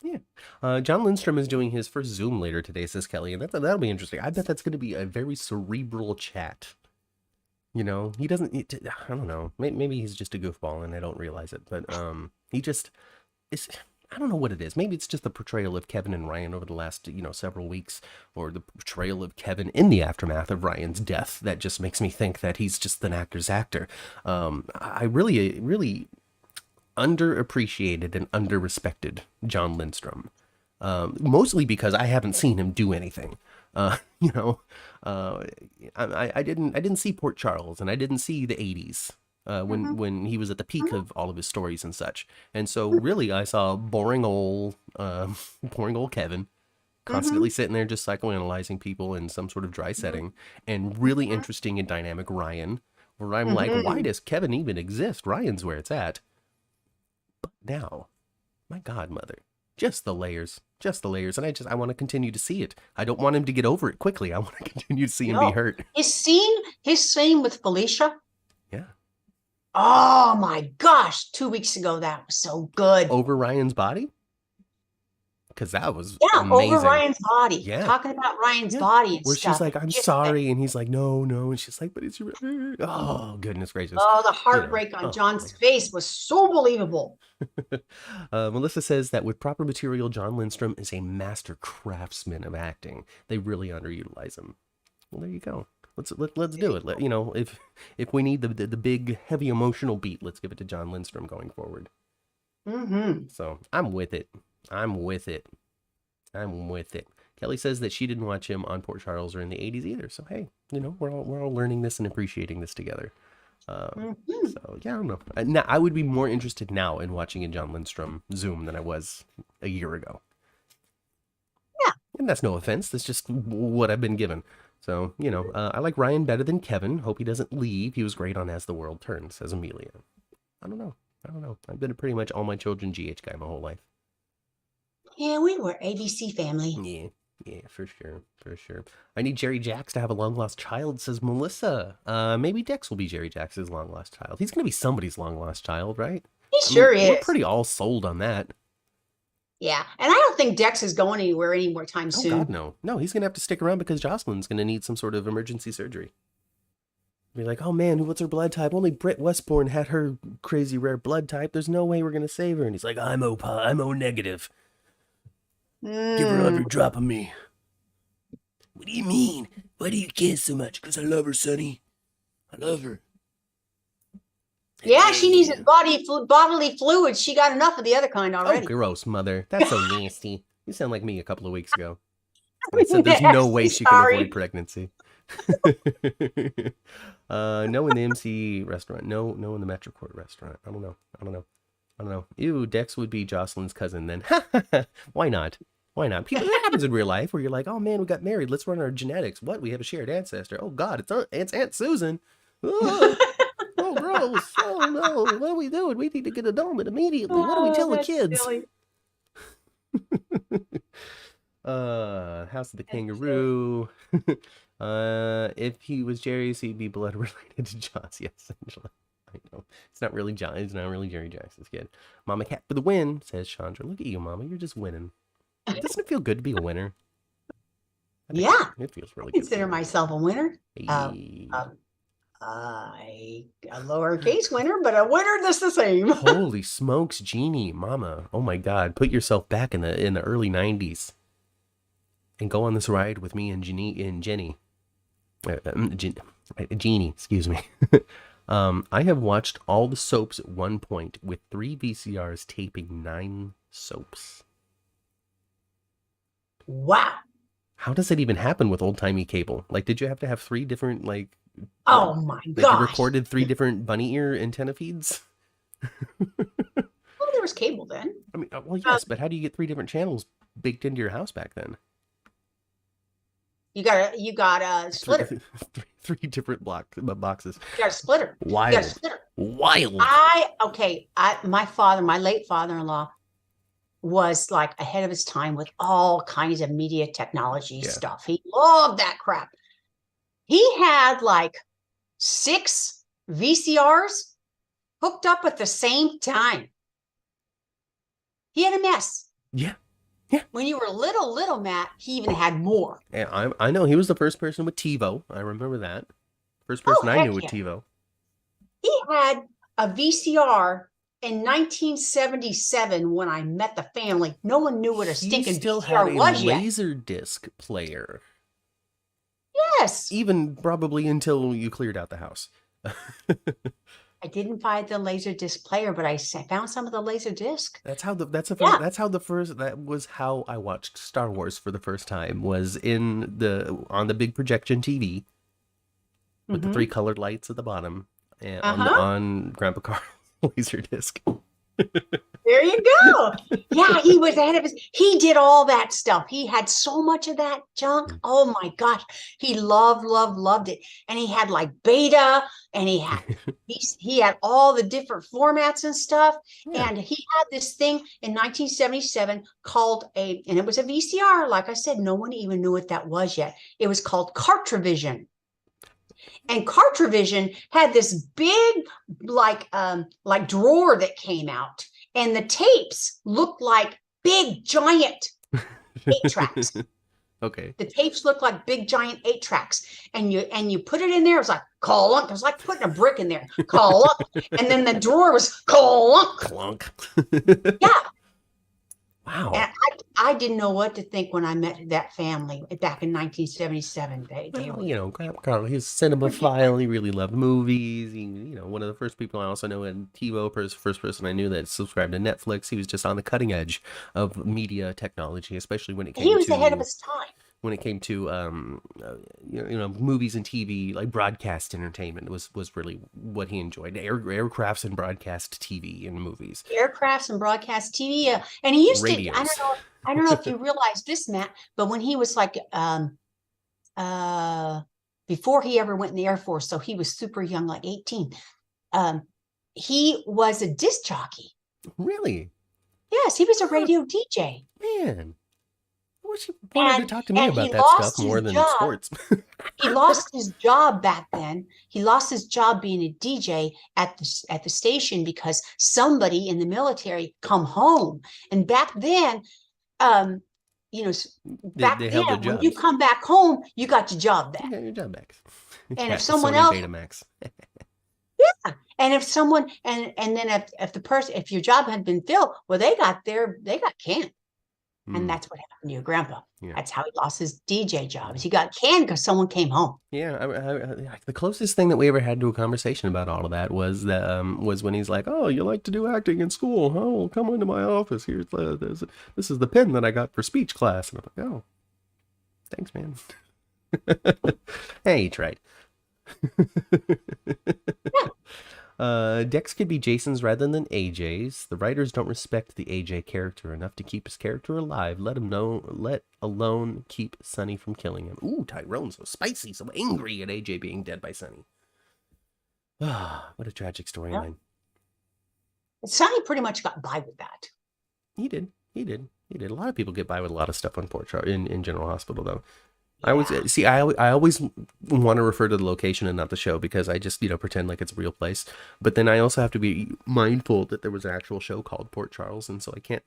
Yeah. John Lindstrom is doing his first Zoom later today, says Kelly, and that'll be interesting. I bet that's going to be a very cerebral chat. He doesn't. I don't know. Maybe he's just a goofball and I don't realize it. But he just is. I don't know what it is. Maybe it's just the portrayal of Kevin and Ryan over the last, several weeks, or the portrayal of Kevin in the aftermath of Ryan's death that just makes me think that he's just an actor's actor. I really, really underappreciated and underrespected John Lindstrom, mostly because I haven't seen him do anything. I didn't see Port Charles, and I didn't see the 80s. When he was at the peak of all of his stories and such. And so really I saw boring old Kevin constantly sitting there just psychoanalyzing people in some sort of dry setting, and really interesting and dynamic Ryan, where I'm like, why does Kevin even exist? Ryan's where it's at. But now, my godmother, just the layers. And I want to continue to see it. I don't want him to get over it quickly. I want to continue to see him be hurt. His scene with Felicia. Yeah. Oh my gosh. 2 weeks ago, that was so good. Over Ryan's body? Because that was amazing. Over Ryan's body. Yeah. Talking about Ryan's body and where stuff. She's like, I'm sorry. And he's like, no. And she's like, but it's your... Oh, goodness gracious. Oh, the heartbreak on John's face was so believable. Melissa says that with proper material, John Lindstrom is a master craftsman of acting. They really underutilize him. Well, there you go. Let's do it. If we need the big, heavy emotional beat, let's give it to John Lindstrom going forward. So I'm with it. Kelly says that she didn't watch him on Port Charles or in the 80s either. So, hey, we're all learning this and appreciating this together. So, yeah, I don't know. Now, I would be more interested now in watching a John Lindstrom Zoom than I was a year ago. Yeah. And that's no offense. That's just what I've been given. So, I like Ryan better than Kevin. Hope he doesn't leave. He was great on As the World Turns, says Amelia. I don't know. I've been a pretty much all my children GH guy my whole life. Yeah, we were ABC family. Yeah, for sure. I need Jerry Jacks to have a long-lost child, says Melissa. Maybe Dex will be Jerry Jacks' long-lost child. He's going to be somebody's long-lost child, right? He sure is. We're pretty all sold on that. Yeah, and I don't think Dex is going anywhere any more time soon. Oh, God, no. No, he's going to have to stick around because Jocelyn's going to need some sort of emergency surgery. Be like, oh, man, what's her blood type? Only Britt Westbourne had her crazy rare blood type. There's no way we're going to save her. And he's like, I'm O negative. Give her every drop of me. What do you mean? Why do you care so much? Because I love her, Sonny. I love her. Yeah, she needs bodily fluids. She got enough of the other kind already. Oh, gross, mother. That's so nasty. You sound like me a couple of weeks ago. I said there's no way she can avoid pregnancy. No in the MC restaurant. No in the Metrocourt restaurant. I don't know. Ew, Dex would be Jocelyn's cousin then. Why not? People, that happens in real life where you're like, oh man, we got married. Let's run our genetics. What? We have a shared ancestor. Oh God, it's Aunt Susan. Oh, gross. Oh no. What are we doing? We need to get a Dolman immediately. What do we tell the kids? House of the Kangaroo. If he was Jerry's, he'd be blood related to Joss. Yes, Angela. I know. It's not really John. It's not really Jerry Jackson's kid. Mama Cat for the win, says Chandra. Look at you, Mama. You're just winning. Doesn't it feel good to be a winner? Yeah. It feels really good. I consider consider myself a winner. Hey. A lowercase winner, but a winner that's the same. Holy smokes, Jeannie, Mama. Oh my God. Put yourself back in the early 90s. And go on this ride with me and Jenny. Jeannie, excuse me. I have watched all the soaps at one point with 3 VCRs taping 9 soaps. Wow. How does it even happen with old-timey cable? Like, did you have to have 3 different, oh my gosh. You recorded 3 different bunny ear antenna feeds? Well, there was cable then. I mean, well, yes, but how do you get 3 different channels baked into your house back then? You got a splitter. 3 different boxes. You got a splitter. Wild. You got a splitter. Wild. My late father-in-law was like ahead of his time with all kinds of media technology stuff. He loved that crap. He had like 6 VCRs hooked up at the same time. He had a mess. Yeah. When you were little, Matt, he even had more. Yeah, I know. He was the first person with TiVo. I remember that. First person I knew with TiVo. He had a VCR in 1977 when I met the family. No one knew what a stinking VCR was yet. He still had a Laserdisc player. Yes. Even probably until you cleared out the house. I didn't buy the Laserdisc player, but I found some of the Laserdisc. That was how I watched Star Wars for the first time, was on the big projection TV with the 3 colored lights at the bottom and on Grandpa Carl's Laserdisc. There you go. Yeah, he was ahead of his. He did all that stuff. He had so much of that junk. Oh my gosh, he loved it. And he had like beta, and he had all the different formats and stuff. Yeah. And he had this thing in 1977 called and it was a VCR. Like I said, no one even knew what that was yet. It was called Cartravision. And Cartravision had this big like drawer that came out, and the tapes looked like big giant 8 tracks. Okay. The tapes looked like big giant 8 tracks, and you put it in there. It was like clunk. It was like putting a brick in there, clunk, and then the drawer was clunk. Clunk. Yeah. Wow. And I didn't know what to think when I met that family back in 1977. They Well, were, you know, Grandpa Carl, he's a cinemaphile. He really loved movies. One of the first people I also know, and TiVo, first person I knew that subscribed to Netflix. He was just on the cutting edge of media technology, especially when it he came was ahead of to his time. movies and TV, like broadcast entertainment was really what he enjoyed. Aircrafts and broadcast TV and movies. Aircrafts and broadcast TV. And he used Radios. to, I don't know if you realize this, Matt, but when he was like, before he ever went in the Air Force, so he was super young, like 18, he was a disc jockey. Really? Yes, he was a radio DJ. Man. I wish you wanted to talk to me about he that lost stuff more his than job. sports. He lost his job back then. He lost his job being a DJ at the station because somebody in the military come home. And back then, back they held their then, when you jobs. come back home, you got your job back. You got your job back. And Yeah, if someone Sony else, Betamax. yeah, and if someone, and then if your job had been filled, well, they got canned. And that's what happened to your grandpa. Yeah. That's how he lost his DJ job. He got canned because someone came home. Yeah, the closest thing that we ever had to a conversation about all of that was when he's like, "Oh, you like to do acting in school? Oh, well, come into my office. Here's this is the pen that I got for speech class." And I'm like, "Oh, thanks, man." Hey, he tried. Dex could be Jason's rather than AJ's. The writers don't respect the AJ character enough to keep his character alive. Let alone keep Sonny from killing him. Ooh, Tyrone, so spicy, so angry at AJ being dead by Sonny. Ah, what a tragic storyline. Yeah. Sonny pretty much got by with that. He did. A lot of people get by with a lot of stuff on in General Hospital, though. Yeah. I always want to refer to the location and not the show because I just, pretend like it's a real place. But then I also have to be mindful that there was an actual show called Port Charles. And so I can't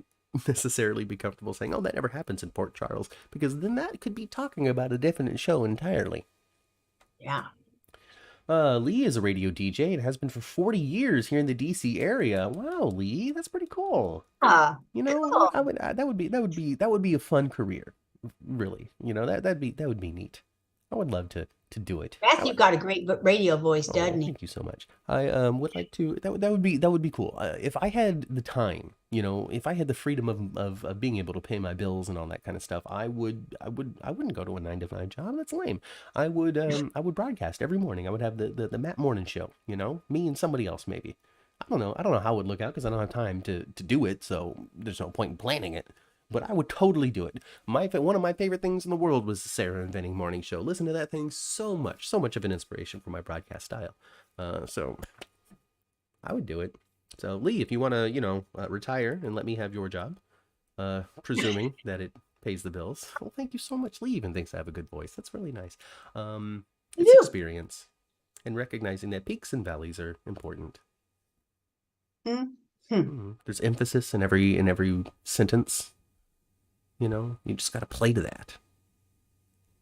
necessarily be comfortable saying, oh, that never happens in Port Charles, because then that could be talking about a different show entirely. Yeah. Lee is a radio DJ and has been for 40 years here in the DC area. Wow, Lee, that's pretty cool. Cool. That would be a fun career. Really, that'd be neat. I would love to do it. Matthew got a great radio voice, doesn't he? Thank you so much. I would like to. That would be cool. If I had the time, if I had the freedom of being able to pay my bills and all that kind of stuff, I wouldn't go to a 9 to 5 job. That's lame. I would broadcast every morning. I would have the Matt Morning Show. Me and somebody else maybe. I don't know how it would look out because I don't have time to do it. So there's no point in planning it. But I would totally do it. One of my favorite things in the world was the Sarah Inventing Morning Show. Listen to that thing so much of an inspiration for my broadcast style. So I would do it. So Lee, if you want to, retire and let me have your job, presuming that it pays the bills. Well, thank you so much, Lee. Even thinks I have a good voice. That's really nice. It's experience and recognizing that peaks and valleys are important. There's emphasis in every sentence. You just got to play to that.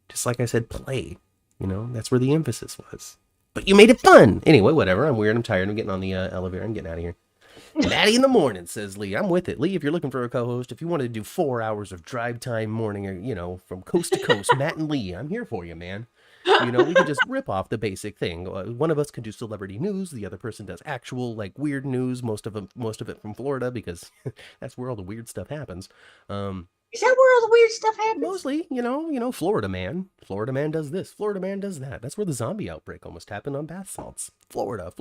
Just like I said, play. That's where the emphasis was. But you made it fun. Anyway, whatever. I'm weird. I'm tired. I'm getting on the elevator. I'm getting out of here. Maddie in the morning, says Lee. I'm with it. Lee, if you're looking for a co-host, if you want to do 4 hours of drive time morning, or, from coast to coast, Matt and Lee, I'm here for you, man. We can just rip off the basic thing. One of us can do celebrity news. The other person does actual, weird news. Most of it from Florida, because that's where all the weird stuff happens. Is that where all the weird stuff happens? Mostly, Florida man. Florida man does this. Florida man does that. That's where the zombie outbreak almost happened on bath salts. Florida.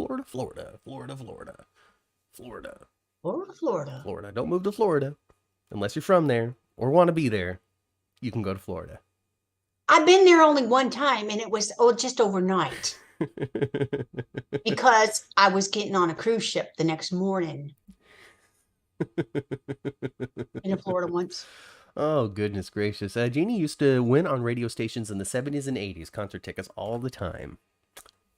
Florida. Florida. Don't move to Florida unless you're from there or want to be there. You can go to Florida. I've been there only one time, and it was just overnight because I was getting on a cruise ship the next morning. In Florida once. Oh, goodness gracious. Jeannie used to win on radio stations in the 70s and 80s, concert tickets all the time.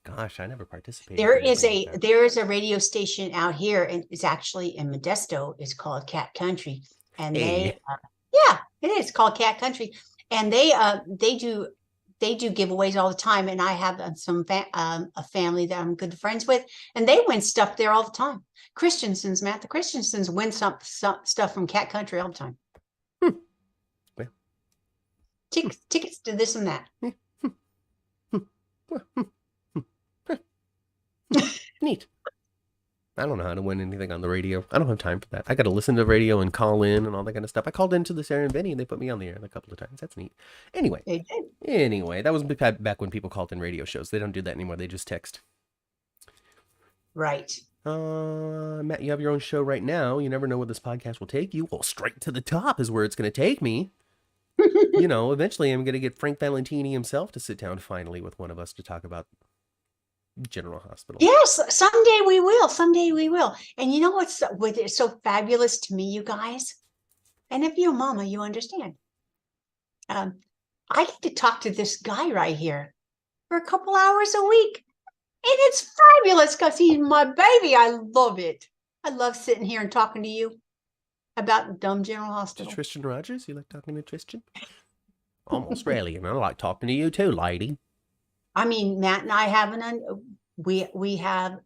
Gosh, I never participated. There is a radio station out here, and it's actually in Modesto. It's called Cat Country, and it is called Cat Country, and they do giveaways all the time. And I have a family that I'm good friends with, and they win stuff there all the time. The Christiansons win some stuff from Cat Country all the time. Well. Tickets to this and that. Neat. I don't know how to win anything on the radio. I don't have time for that. I got to listen to the radio and call in and all that kind of stuff. I called into the Sarah and Benny, and they put me on the air a couple of times. That's neat. Anyway, that was back when people called in radio shows. They don't do that anymore. They just text. Right. Matt, you have your own show right now. You never know where this podcast will take you. Well, straight to the top is where it's going to take me. Eventually I'm going to get Frank Valentini himself to sit down finally with one of us to talk about General Hospital. Yes, someday we will. And you know what's so fabulous to me, you guys? And if you're a mama, you understand. I get to talk to this guy right here for a couple hours a week. And it's fabulous because he's my baby. I love it. I love sitting here and talking to you about dumb General Hospital. Tristan Rogers? You like talking to Tristan? I'm Australian. I like talking to you too, lady. I mean, Matt and I have we have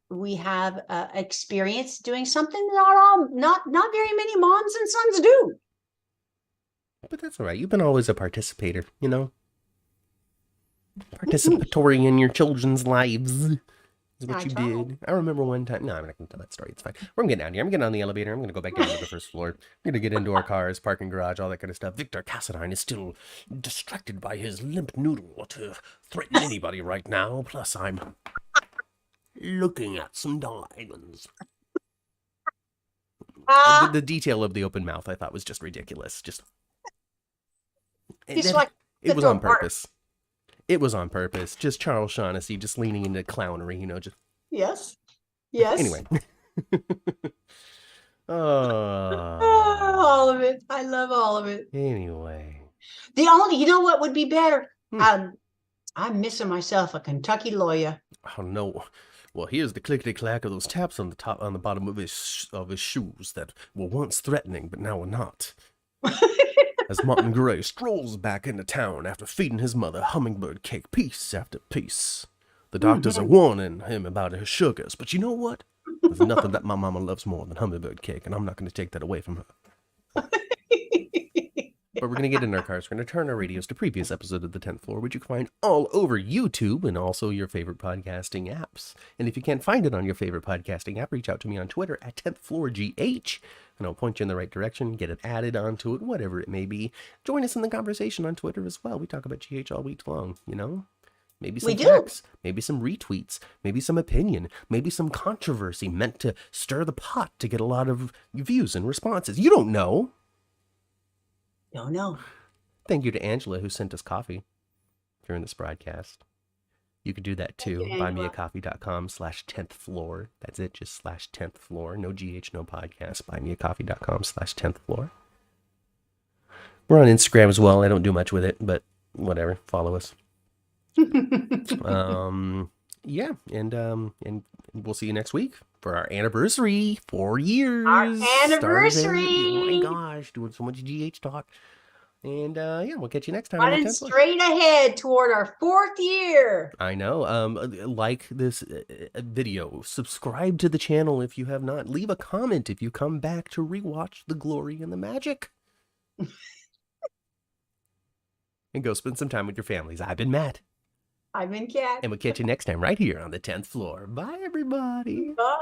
experience doing something that not very many moms and sons do. But that's all right. You've been always a participator, participatory in your children's lives is what you did. I remember one time. No, I'm not going to tell that story. It's fine. We're getting out here. I'm getting on the elevator. I'm going to go back down to the first floor. I'm going to get into our cars, parking garage, all that kind of stuff. Victor Cassadine is still distracted by his limp noodle to threaten anybody right now. Plus, I'm looking at some diamonds. The detail of the open mouth I thought was just ridiculous. It was on purpose. It was on purpose. Just Charles Shaughnessy just leaning into clownery, just... Yes. Anyway. All of it. I love all of it. Anyway. You know what would be better? I'm missing myself a Kentucky lawyer. Oh, no. Well, here's the clickety-clack of those taps on the bottom of his shoes that were once threatening, but now are not. As Martin Gray strolls back into town after feeding his mother hummingbird cake piece after piece. The doctors are warning him about his sugars, but you know what? There's nothing that my mama loves more than hummingbird cake, and I'm not going to take that away from her. But we're going to get in our cars. We're going to turn our radios to previous episodes of The 10th Floor, which you can find all over YouTube and also your favorite podcasting apps. And if you can't find it on your favorite podcasting app, reach out to me on Twitter at 10th Floor GH, and I'll point you in the right direction, get it added onto it, whatever it may be. Join us in the conversation on Twitter as well. We talk about GH all week long, Maybe some facts, maybe some retweets, maybe some opinion, maybe some controversy meant to stir the pot to get a lot of views and responses. You don't know. Don't know. Thank you to Angela who sent us coffee during this broadcast. You could do that too. Buymeacoffee.com/10th floor. That's it, just /10th floor. No GH, no podcast. Buymeacoffee.com/10th floor. We're on Instagram as well. I don't do much with it, but whatever. Follow us. Yeah, and we'll see you next week for our anniversary. 4 years. Our anniversary. Oh my gosh, doing so much GH talk. And we'll catch you next time. Running straight ahead toward our 4th year. I know. Like this video, subscribe to the channel if you have not. Leave a comment if you come back to rewatch the glory and the magic. And go spend some time with your families. I've been Matt. I've been Kat. And we'll catch you next time right here on the 10th floor. Bye, everybody. Bye.